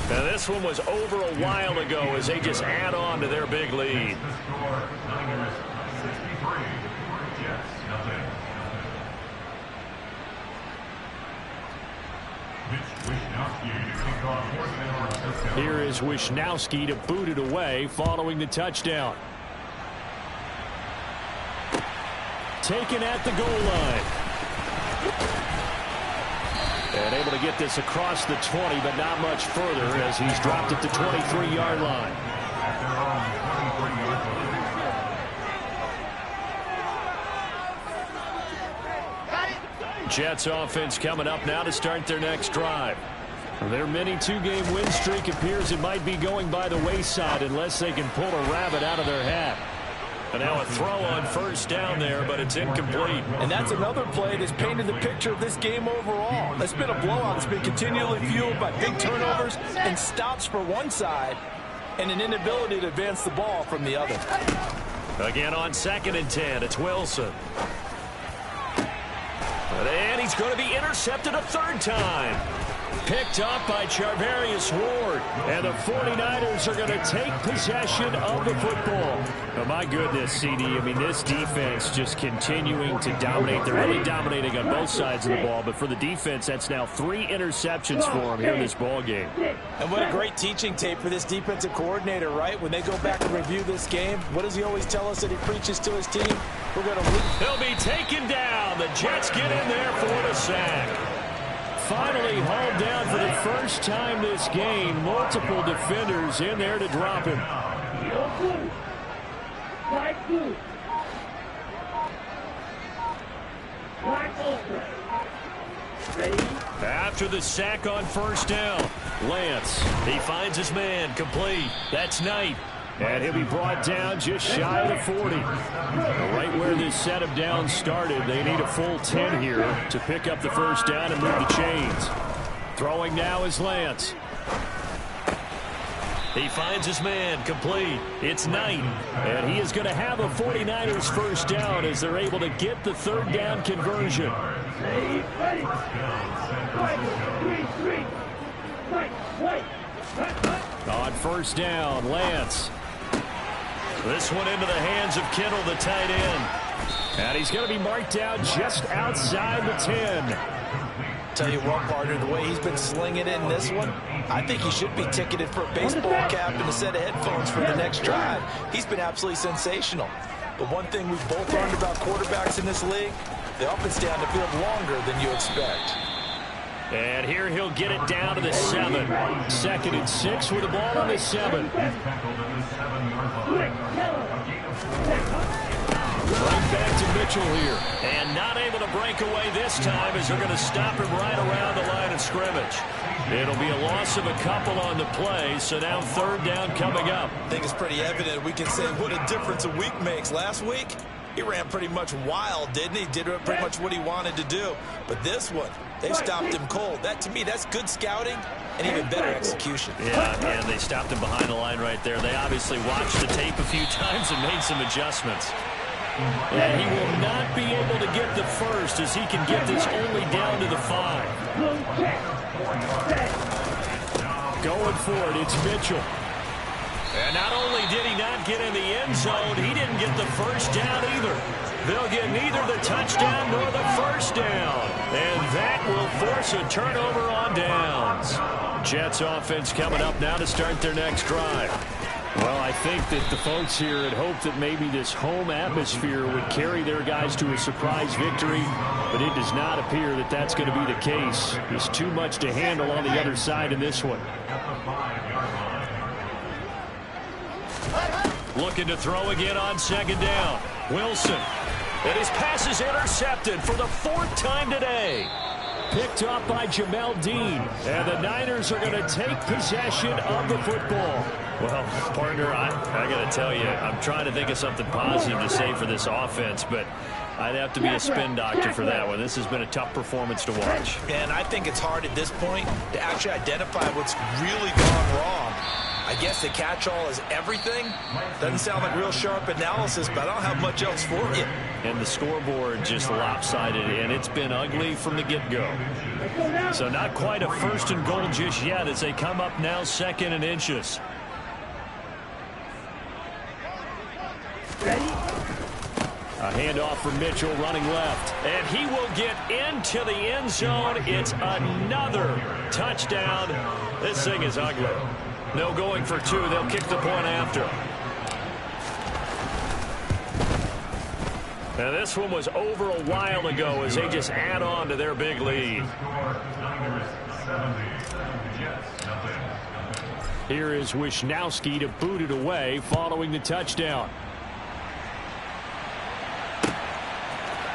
Now this one was over a while ago as they just add on to their big lead. Here is Wisnowski to boot it away following the touchdown. Taken at the goal line. And able to get this across the 20, but not much further as he's dropped at the 23-yard line. Jets offense coming up now to start their next drive. Their mini 2-game win streak appears it might be going by the wayside unless they can pull a rabbit out of their hat. And now a throw on 1st down there, but it's incomplete. And that's another play that's painted the picture of this game overall. It's been a blowout. It's been continually fueled by big turnovers and stops for one side and an inability to advance the ball from the other. Again on 2nd and 10, it's Wilson. And he's going to be intercepted a 3rd time. Picked up by Charvarius Ward. And the 49ers are going to take possession of the football. Oh, my goodness, CD. I mean, this defense just continuing to dominate. They're really dominating on both sides of the ball. But for the defense, that's now 3 interceptions for them here in this ball game. And what a great teaching tape for this defensive coordinator, right? When they go back and review this game, what does he always tell us that he preaches to his team? We're going to lose. He'll be taken down. The Jets get in there for the sack. Finally hauled down for the first time this game. Multiple defenders in there to drop him. After the sack on 1st down, Lance, he finds his man, complete. That's Knight. And he'll be brought down just shy of the 40. Right where this set of downs started, they need a full 10 here to pick up the 1st down and move the chains. Throwing now is Lance. He finds his man, complete. It's Knight, and he is going to have a 49ers first down as they're able to get the third down conversion. On first down, Lance. This one into the hands of Kittle, the tight end. And he's going to be marked out just outside the 10. Tell you what, partner, the way he's been slinging it in this one, I think he should be ticketed for a baseball cap and a set of headphones for the next drive. He's been absolutely sensational. But one thing we've both learned about quarterbacks in this league, they often stay on the field longer than you expect. And here he'll get it down to the 7. 2nd and 6 with the ball on the 7. Right back to Mitchell here. And not able to break away this time as they're going to stop him right around the line of scrimmage. It'll be a loss of a couple on the play, so now third down coming up. I think it's pretty evident. We can say what a difference a week makes. Last week, he ran pretty much wild, didn't he? Did pretty much what he wanted to do. But this one, they stopped him cold. That, to me, that's good scouting and even better execution. Yeah, and they stopped him behind the line right there. They obviously watched the tape a few times and made some adjustments. And he will not be able to get the first as he can get this only down to the 5. Going for it, it's Mitchell. And not only did he not get in the end zone, he didn't get the first down either. They'll get neither the touchdown nor the first down. And that will force a turnover on downs. Jets offense coming up now to start their next drive. Well, I think that the folks here had hoped that maybe this home atmosphere would carry their guys to a surprise victory, but it does not appear that that's going to be the case. There's too much to handle on the other side in this one. Looking to throw again on 2nd down. Wilson. And his pass is intercepted for the 4th time today. Picked up by Jamel Dean. And the Niners are going to take possession of the football. Well, partner, I got to tell you, I'm trying to think of something positive to say for this offense, but I'd have to be a spin doctor for that one. This has been a tough performance to watch. And I think it's hard at this point to actually identify what's really gone wrong. I guess the catch-all is everything. Doesn't sound like real sharp analysis, but I don't have much else for you. And the scoreboard just lopsided, and it's been ugly from the get-go. So not quite a 1st and goal just yet as they come up now 2nd and inches. A handoff from Mitchell running left. And he will get into the end zone. It's another touchdown. This thing is ugly. No going for 2. They'll kick the point after. Now this one was over a while ago as they just add on to their big lead. Here is Wisnowski to boot it away following the touchdown.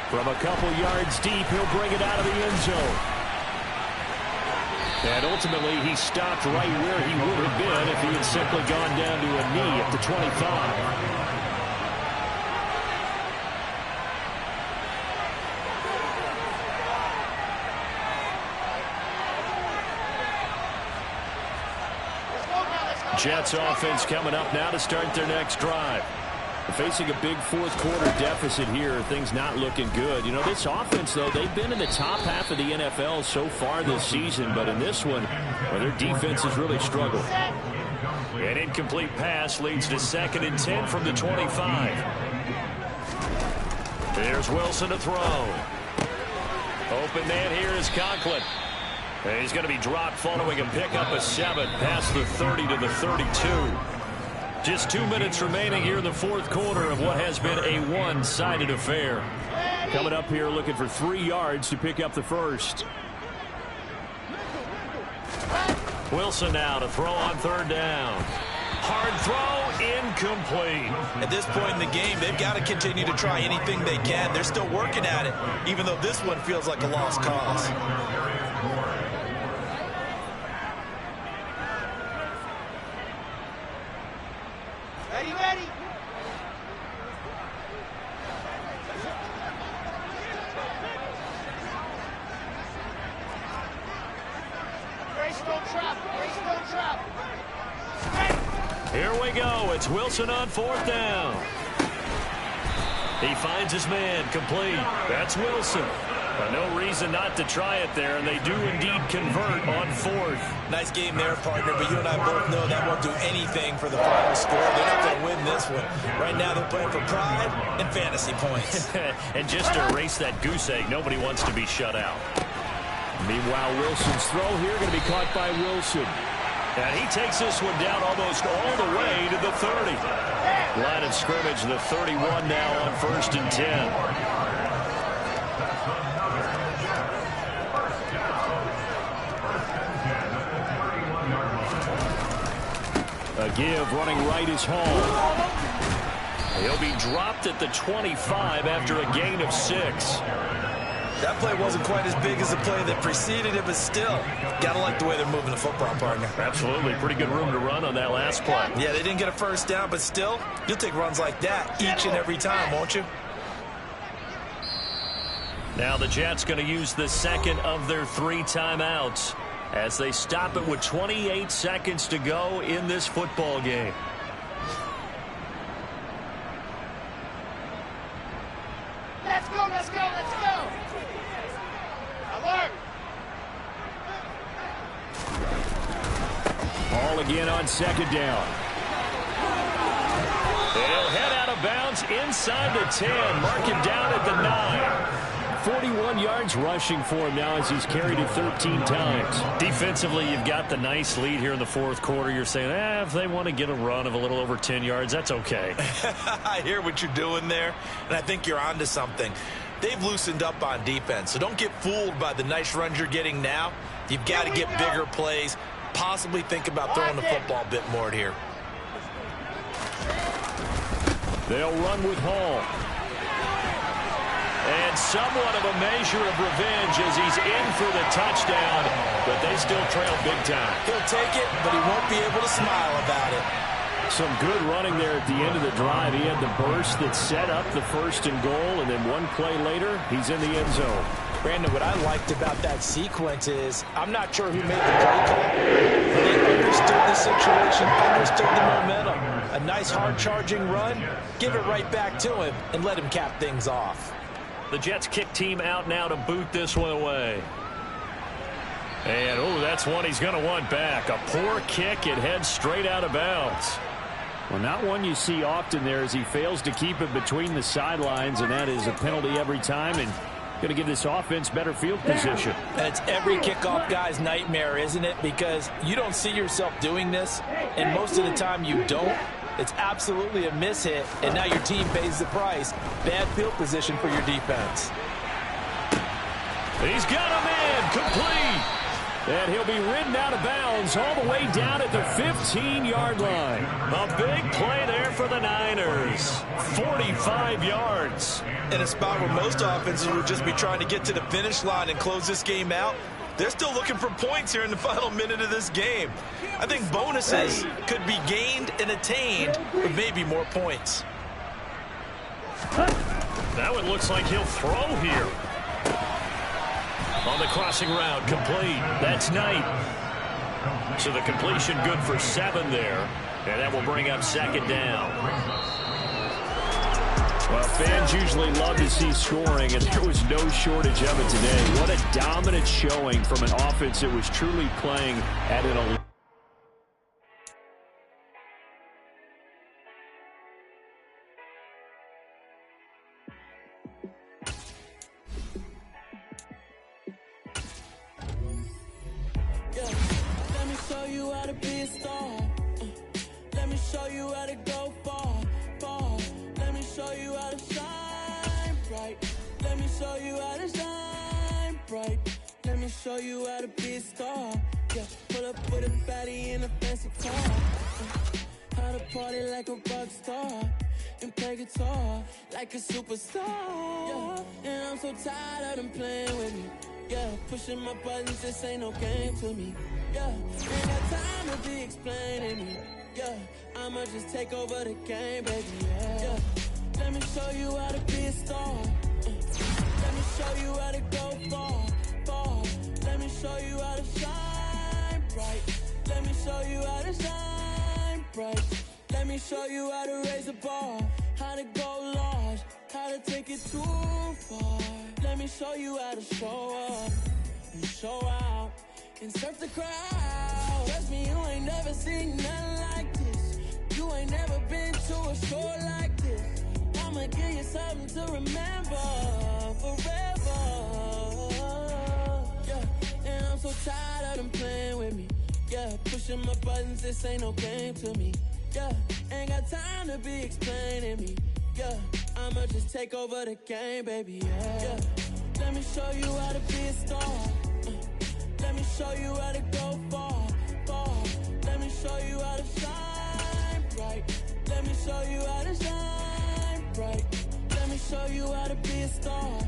From a couple yards deep, he'll bring it out of the end zone. And ultimately, he stopped right where he would have been if he had simply gone down to a knee at the 25. Jets offense coming up now to start their next drive. Facing a big 4th quarter deficit here, things not looking good. You know, this offense, though, they've been in the top half of the NFL so far this season, but in this one, well, their defense has really struggled. An incomplete pass leads to 2nd and 10 from the 25. There's Wilson to throw. Open man here is Conklin. And he's going to be dropped following a pickup of 7 past the 30 to the 32. Just 2 minutes remaining here in the 4th quarter of what has been a one-sided affair. Coming up here looking for 3 yards to pick up the first. Wilson now to throw on 3rd down. Hard throw, incomplete. At this point in the game, they've got to continue to try anything they can. They're still working at it, even though this one feels like a lost cause. Ready? Grace, don't trap. Here we go. It's Wilson on 4th down. He finds his man, complete. That's Wilson. But no reason not to try it there, and they do indeed convert on 4th. Nice game there, partner, but you and I both know that won't do anything for the final score. They're not going to win this one. Right now they're playing for pride and fantasy points. And just to erase that goose egg, nobody wants to be shut out. Meanwhile, Wilson's throw here going to be caught by Wilson. And he takes this one down almost all the way to the 30. Line of scrimmage, the 31 now on 1st and 10. A give, running right is Hall. He'll be dropped at the 25 after a gain of 6. That play wasn't quite as big as the play that preceded it, but still, got to like the way they're moving the football, partner. Absolutely. Pretty good room to run on that last play. Yeah, they didn't get a first down, but still, you'll take runs like that each and every time, won't you? Now the Jets going to use the second of their 3 timeouts as they stop it with 28 seconds to go in this football game. Let's go, let's go, let's go. Alert. Ball again on 2nd down. They'll head out of bounds inside the 10. Mark him down at the 9. 41 yards rushing for him now as he's carried it 13 times. Defensively, you've got the nice lead here in the 4th quarter. You're saying, if they want to get a run of a little over 10 yards, that's okay. I hear what you're doing there, and I think you're onto something. They've loosened up on defense, so don't get fooled by the nice runs you're getting now. You've got to get bigger plays, possibly think about throwing the football a bit more here. They'll run with Hall. And somewhat of a measure of revenge as he's in for the touchdown, but they still trail big time. He'll take it, but he won't be able to smile about it. Some good running there at the end of the drive. He had the burst that set up the 1st and goal, and then one play later, he's in the end zone. Brandon, what I liked about that sequence is I'm not sure who made the play call, but they understood the situation, understood the momentum. A nice hard-charging run, give it right back to him, and let him cap things off. The Jets kick team out now to boot this one away. And, that's one he's going to want back. A poor kick. It heads straight out of bounds. Well, not one you see often there as he fails to keep it between the sidelines, and that is a penalty every time, and going to give this offense better field position. And it's every kickoff guy's nightmare, isn't it? Because you don't see yourself doing this, and most of the time you don't. It's absolutely a mishit, and now your team pays the price. Bad field position for your defense. He's got him in, complete. And he'll be ridden out of bounds all the way down at the 15-yard line. A big play there for the Niners. 45 yards. In a spot where most offenses would just be trying to get to the finish line and close this game out, they're still looking for points here in the final minute of this game. I think bonuses could be gained and attained with maybe more points. That one looks like he'll throw here. On the crossing route, complete. That's Knight. So the completion good for 7 there. And that will bring up 2nd down. Well, fans usually love to see scoring, and there was no shortage of it today. What a dominant showing from an offense that was truly playing at an elite. Let me show you how to be a star. Let me show you how to go far, far. Let me show you how to shine bright. Let me show you how to shine bright. Let me show you how to be a star. Yeah, pull up with a fatty in a fancy car. How to party like a rock star and play guitar like a superstar. Yeah, and I'm so tired of them playing with me. Yeah, pushing my buttons, this ain't no game to me. Yeah, ain't got time to be explaining me. Yeah, I'ma just take over the game, baby. Yeah, let me show you how to be a star. Let me show you how to go far, far. Let me show you how to shine bright. Let me show you how to shine right. Let me show you how to raise a bar, how to go large, how to take it too far. Let me show you how to show up and show out and surf the crowd. Trust me, you ain't never seen nothing like this. You ain't never been to a show like this. I'ma give you something to remember forever. Yeah, and I'm so tired of them playing with me. Yeah, pushing my buttons, this ain't no game to me. Yeah, ain't got time to be explaining me. Yeah, I'ma just take over the game, baby. Yeah, let me show you how to be a star. Let me show you how to go far, far. Let me show you how to shine bright. Let me show you how to shine bright. Let me show you how to be a star.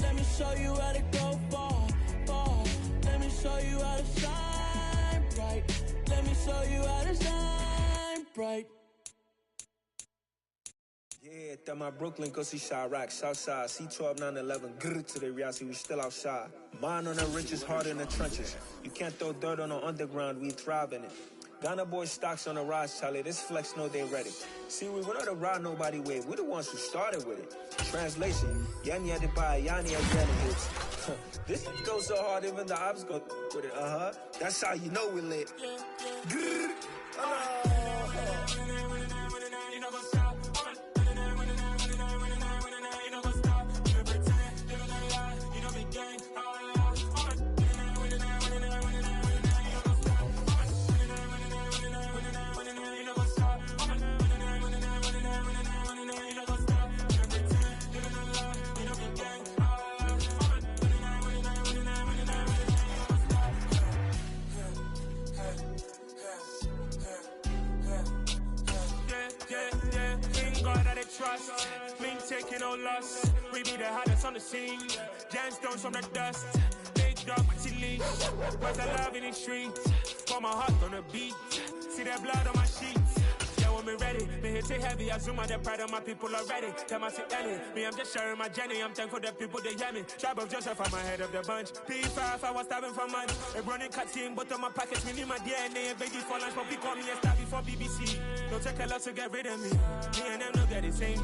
Let me show you how to go far, far. Let me show you how to shine bright. Let me show you how to shine bright. Yeah, that my Brooklyn, go see Chirac, Southside, C12, 911, grr to the reality, we still outside. Mine on the riches, hard in the trenches. You can't throw dirt on the underground, we thrive in it. Ghana boys stocks on the rise, Charlie, this flex know they ready. See, we're not a ride nobody wave, we're the ones who started with it. Translation, Yani had to buy, Yani again hits. This goes so hard, even the ops go with it, That's how you know we lit. Grr. Trust, we ain't taking no loss. We be the hottest on the scene. Gemstones from the dust. Big dog, but she leash. Where's the love in the streets? Pour my heart on the beat. See that blood on my sheets. Yeah, when me ready, me hit it heavy. I zoom out the pride of my people already. Tell my sit Ellie, me I'm just sharing my journey. I'm thankful the people they hear me. Tribe of Joseph, I'm ahead of the bunch. P5, I was starving for months. A running cut team, but on my pockets, me need my DNA. And baby for lunch, but we call me a star before BBC. Don't take a lot to get rid of me. Me and them no get the same.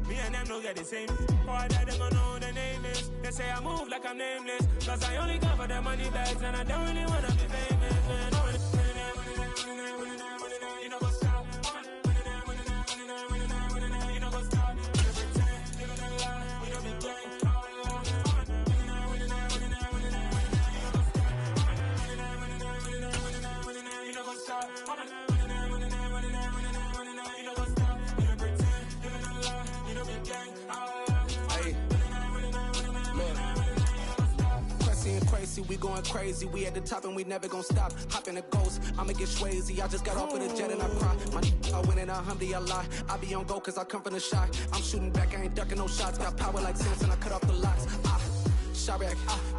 Me and them no get the same. Boy, that them gonna know the name is. They say I move like I'm nameless. Cause I only come for the money bags. And I don't really wanna be famous, man. You know what's up? You know what's up? You know the lie. You know the gang. You know what's up? Crazy, we going crazy, we at the top and we never gonna stop. Hop in a ghost, I'ma get swayzy. I just got off with a jet and I cry. I win in alhamdulillah. I be on go cause I come from the shot. I'm shooting back, I ain't ducking no shots. Got power like Samson, I cut off the locks. Chirac,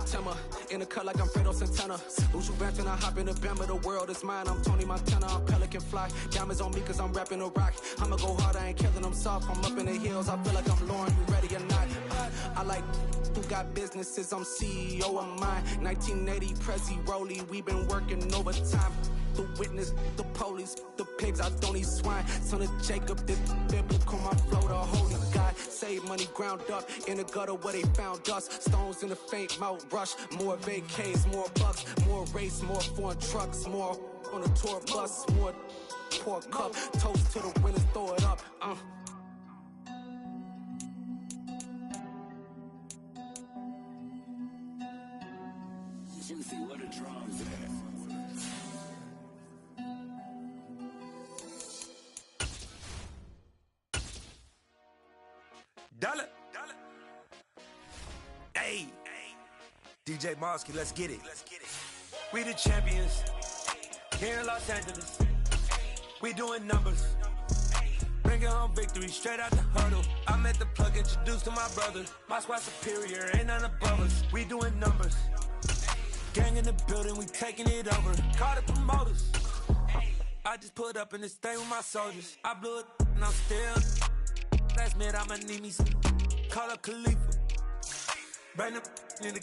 Timmer, in the cut like I'm Fredo Santana. Usu Banton, I hop in the Bama, the world is mine. I'm Tony Montana, I'm Pelican Fly. Diamonds on me cause I'm rapping a rock. I'ma go hard, I ain't killing them soft. I'm up in the hills, I feel like I'm Lauren, you ready or not? I like who got businesses, I'm CEO of mine. 1980 Prezi Rolly, we been working overtime. The witness, the police, the pigs, I don't eat swine. Son of Jacob, this biblical, my flow, the holy God. Save money ground up in the gutter where they found us. Stones in the faint mouth rush. More vacays, more bucks, more race, more foreign trucks, more on a tour bus, more pork cup. Toast to the winners, throw it up. Juicy, what a drums at. Dollar. Hey. DJ Mosky, let's get it. We the champions. Here in Los Angeles. We doing numbers. Bringing home victory straight out the huddle. I met the plug, introduced to my brother. My squad superior, ain't none above us. We doing numbers. Gang in the building, we taking it over. Call the promoters. I just put up in this thing with my soldiers. I blew it and I'm still. Last minute I'ma need me some. Call up Khalifa. Bring them in the.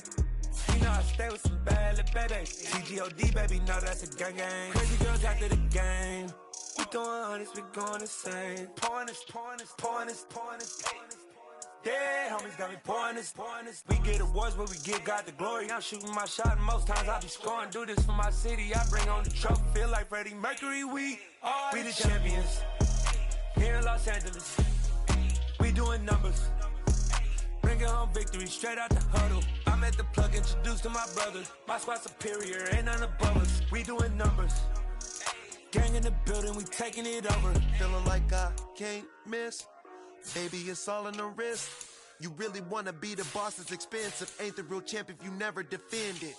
You know I stay with some bad little baby. CGOD baby, know that's a gang gang. Crazy girls after the game. We throwing hundreds, we going insane. Pointers. Yeah, homies got me pointers. We get awards, but we give God the glory. I'm shooting my shot, and most times I be scoring. Do this for my city, I bring on the trophy. Feel like Freddie Mercury, we the champions. Here in Los Angeles, we doing numbers. Bringing home victory straight out the huddle. I'm at the plug, introduced to my brother. My squad superior, ain't none above us. We doing numbers. Gang in the building, we taking it over. Feeling like I can't miss. Baby, it's all in the wrist. You really wanna be the boss, it's expensive. Ain't the real champ if you never defend it.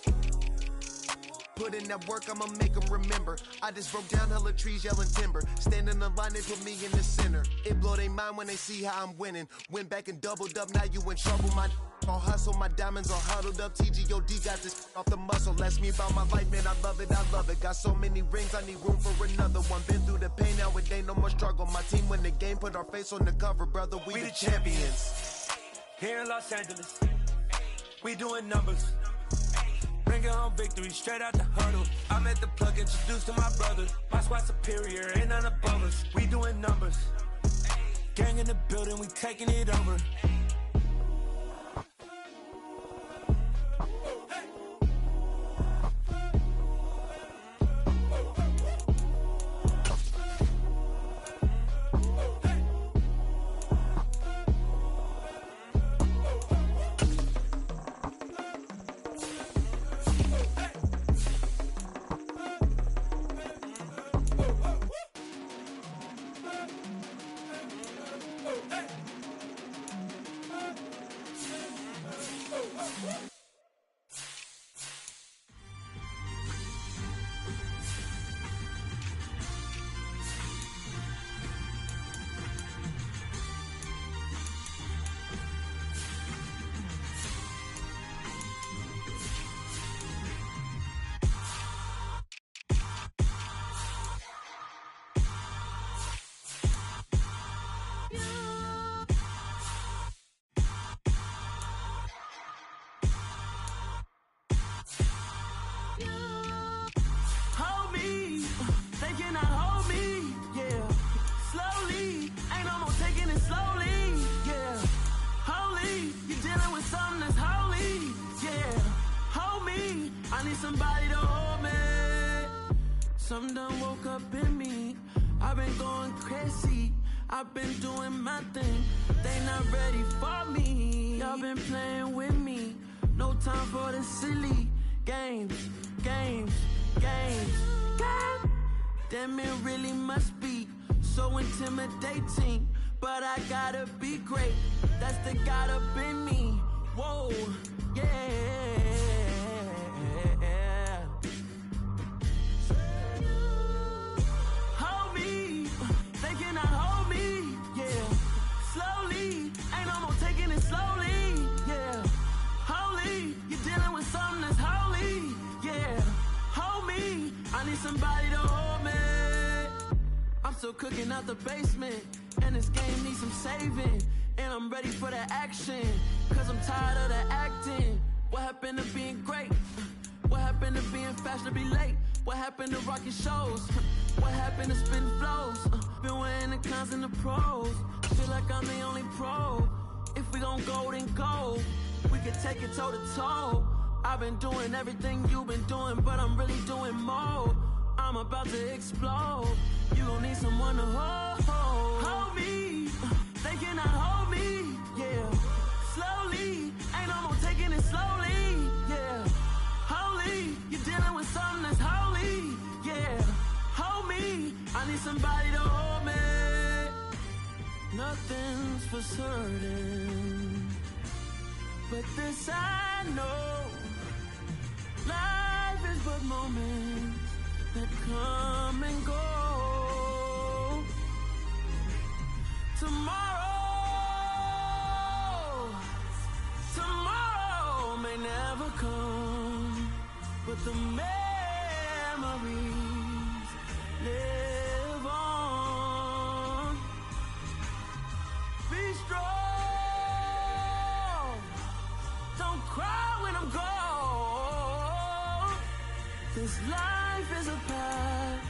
Put in that work, I'ma make them remember. I just broke down hella trees, yelling timber. Stand in the line, they put me in the center. It blow their mind when they see how I'm winning. Went back and doubled up, now you in trouble. My all hustle, my diamonds all huddled up. TGOD got this off the muscle. Ask me about my life, man, I love it. Got so many rings, I need room for another one. Been through the pain, now it ain't no more struggle. My team win the game, put our face on the cover, brother. We the champions. Here in Los Angeles, we doing numbers. Bringing home victory straight out the huddle. I'm at the plug, introduced to my brother. My squad superior, ain't none above us. We doing numbers. Gang in the building, we taking it over. Somebody to hold me. Something done woke up in me. I've been going crazy. I've been doing my thing. They not ready for me. Y'all been playing with me. No time for the silly games. Damn, it really must be so intimidating. But I gotta be great. That's the God up in me. Whoa, yeah. Somebody to hold me. I'm still cooking out the basement, and this game needs some saving. And I'm ready for the action, cause I'm tired of the acting. What happened to being great? What happened to being fashionably late? What happened to rocking shows? What happened to spitting flows? Been wearing the cons and the pros. Feel like I'm the only pro. If we gon' go, then go. We could take it toe to toe. I've been doing everything you've been doing, but I'm really doing more. I'm about to explode. You gon' need someone to hold me. They cannot hold me, yeah. Slowly, ain't no more taking it slowly, yeah. Holy, you're dealing with something that's holy, yeah. Hold me, I need somebody to hold me. Nothing's for certain, but this I know. Life is but moments that come and go. Tomorrow may never come, but the memories live on. Be strong, don't cry when I'm gone. This life is a path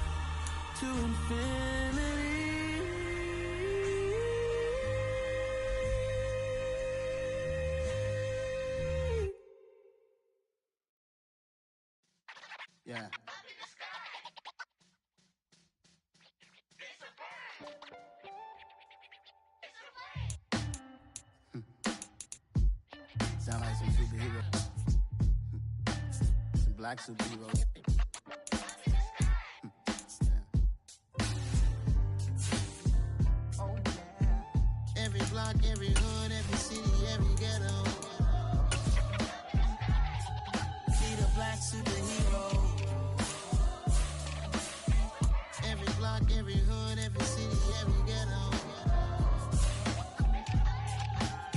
to infinity. Yeah. Sound like some superheroes. Some black superheroes. Oh, yeah. Every block, every hood, every city, every ghetto. Need a black superhero. Every block, every hood, every city, every ghetto.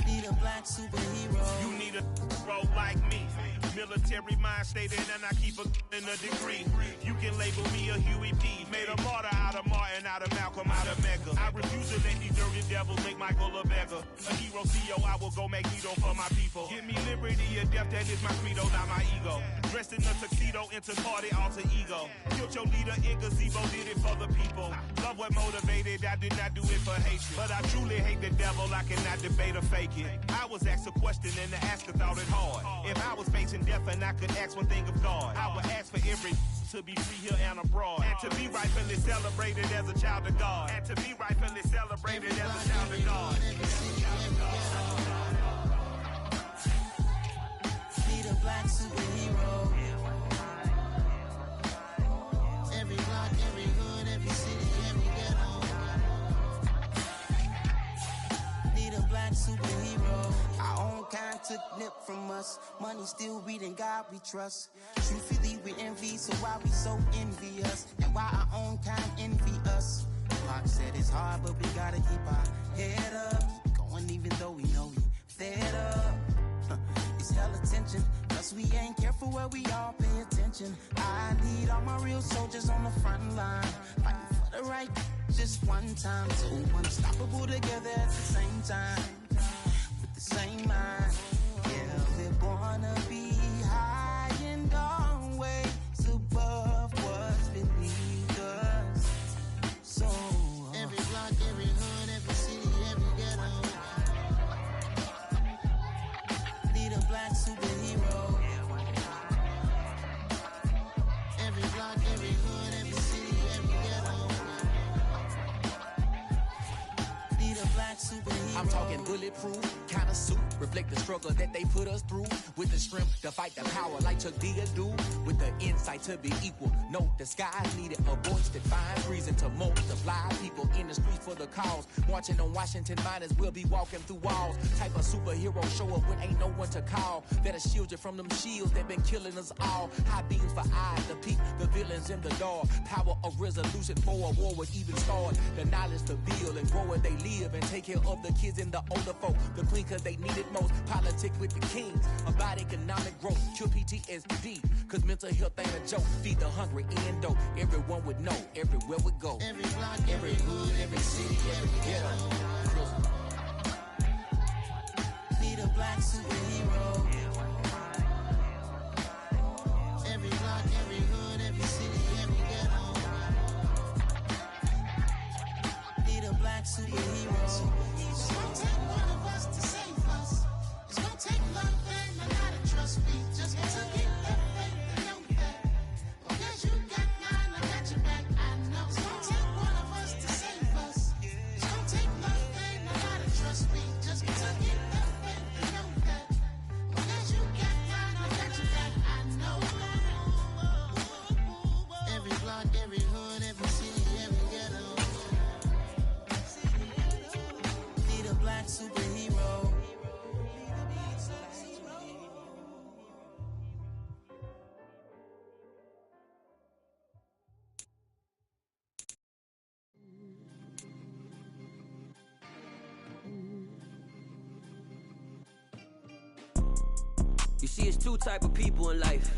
Need a black superhero. You need a role like me. Military mind stated, and I keep in a degree. You can label me a Huey P. Made a martyr out of Martin, out of Malcolm, out of Mecca. I refuse to let these dirty devils make Michael a beggar. A hero CEO, I will go Magneto for my people. Give me liberty or death, that is my credo, not my ego. Dressed in a tuxedo, interparty, alter ego. Killed your leader in gazebo, did it for the people. Love what motivated, I did not do it for hatred. But I truly hate the devil, I cannot debate or fake it. I was asked a question and the asker thought it hard. If I was facing death and I could ask one thing of God, I would ask for every to be free here and abroad, and to be rightfully celebrated as a child of God, and to be rightfully celebrated as a child of God. Need a black superhero. Every block, every hood, every city, every ghetto. Need a black superhero. Our own kind took nip from us. Money still reading God we trust. Truthfully we envy, so why we so envious? And why our own kind envy us? Pac said it's hard, but we gotta keep our head up. Going even though we know we fed up. It's hella tension, cause we ain't careful where we all pay attention. I need all my real soldiers on the front line, fighting for the right just one time. So unstoppable together at the same time, with the same mind. Yeah, we're born to be high and always above what's beneath us. So every block, every hood, every city, every ghetto. Need a black superhero. Every block, every hood, every city, every ghetto. Need a black superhero. I'm talking bulletproof kind of suit, reflect the struggle that they put us through. With the strength to fight the power like Chuck D do. With the insight to be equal. No disguise needed. A voice that finds reason to multiply. People in the streets for the cause. Marching on Washington miners will be walking through walls. Type of superhero show up when ain't no one to call. That'll shield you from them shields that been killing us all. High beams for eyes to peep the villains in the dark. Power of resolution for a war would even start. The knowledge to build and grow where they live. And take care of the kids and the older folk. The queen cause they need it most. Politic with the kings. About economic growth. Cure PTSD. Cause mental health ain't a joke. Feed the hungry and dope. Everyone would know. Everywhere we go. Every block, every hood, every city, every ghetto. Need a black superhero. Every block, every hood, every city, every ghetto. Need a black superhero. It's gonna take one of us to save us. It's gonna take love and a lot of trust. We just got to get that faith and know that. Because you got mine, I got your back. I know. It's gonna take one of us to save us. It's gonna take love and a lot of trust. We just got to get that faith and know that. Because you got mine, I got your back. I know. Every block, every hood, every city, every ghetto. Need a black superhero. You see, it's two type of people in life.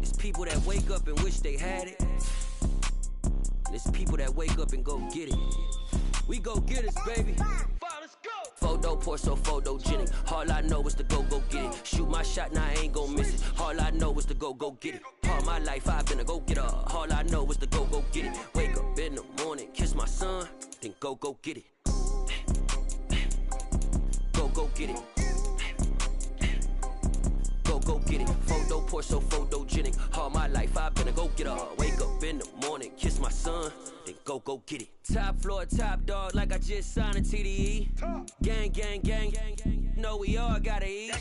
It's people that wake up and wish they had it. And it's people that wake up and go get it. We go get it, baby. Let's go. Photo poor, so photogenic. All I know is to go get it. Shoot my shot, now I ain't gon' miss it. All I know is to go get it. All my life I've been a go-getter. All I know is to go get it. Wake up in the morning, kiss my son, then go get it. Go get it. Go get it. Photo poor, so photogenic. All my life I've been a go-getter. Wake up in the morning, kiss my son, then go get it. Top floor, top dog, like I just signed a TDE. Gang, gang, gang, gang. Know we all gotta eat.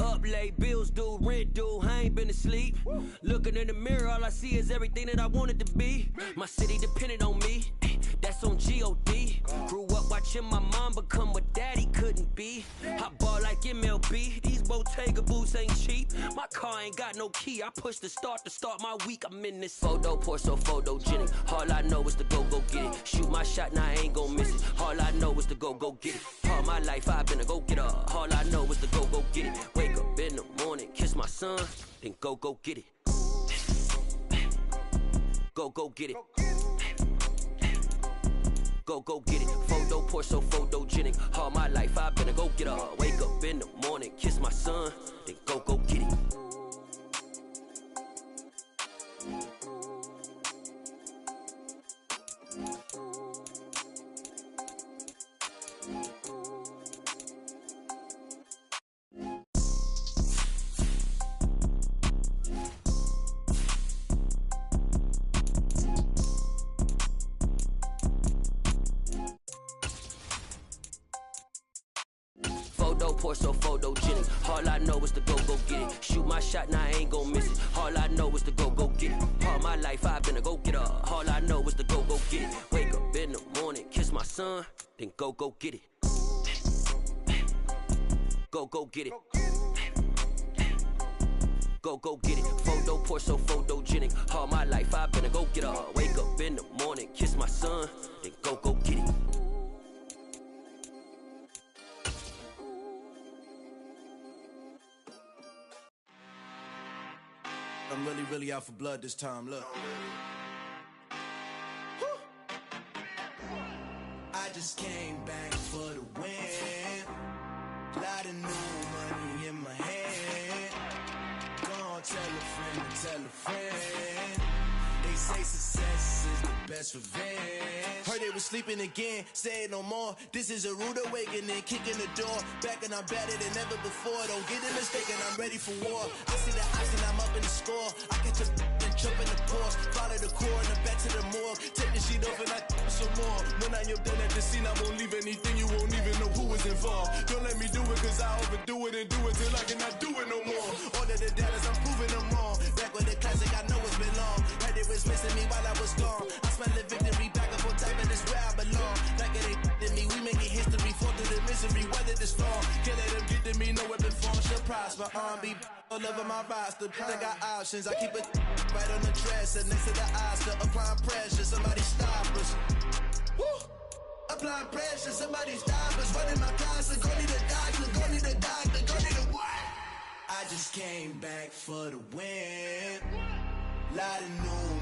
Up late, bills due, rent due, I ain't been asleep. Looking in the mirror, all I see is everything that I wanted to be. My city depended on me, that's on G.O.D. Grew up watching my mom become what daddy couldn't be. I ball like MLB, these Bottega boots ain't cheap. My car ain't got no key, I push the start to start my week. I'm in this photo poor, so photogenic. All I know is to go get it. Shoot my shot, now I ain't gon' miss it. All I know is to go get it. All my life I've been a go-getter. All I know is to go get it. Wake up in the morning, kiss my son, then go get it. Go get it. Go get it. Photo poor, so photogenic. All my life I've been a go-getter. Wake up in the morning, kiss my son, then go get it. Photo poor, so photogenic. All I know is to go get it. Shoot my shot, now I ain't gon' miss it. All I know is to go get it. All my life I've been a go-getter. All I know is to go get it. Wake up in the morning, kiss my son, then go get it. Go get it. Go get it. Photo poor, so photogenic. All my life I've been a go-getter. Wake up in the morning, kiss my son, then go get it. I'm really out for blood this time, look. I just came back for the win. Lot of new money in my hand. Go on, tell a friend. They say success is the best revenge. Heard they was sleeping again, say it no more. This is a rude awakening, kicking the door. Back and I'm better than ever before. Don't get it mistaken, I'm ready for war. I see the oxen, I'm up in the score. I catch a and jump in the course. Follow the core and back to the morgue. Take the sheet off and I some more. When I am done at the scene, I won't leave anything. You won't even know who is involved. Don't let me do it, cause I overdo it and do it till I cannot do it no more. All of the doubters, I'm proving them wrong. Back with the classic, I know it's been long. Heard it was missing me while I was gone. I smell the victory back up on time, and it's where I belong. Like it ain't to me, we making history. Fall through the misery, weather the storm. Can't let them get to me, no weapon form should prosper. R&B all over my roster. I got options, I keep it right on the dresser. Next to the Oscar, applying pressure, somebody stop us. Woo! Applying pressure, somebody stop us. Running my closet, go need a doctor, go need a doctor, go need a what? I just came back for the win. Lot of new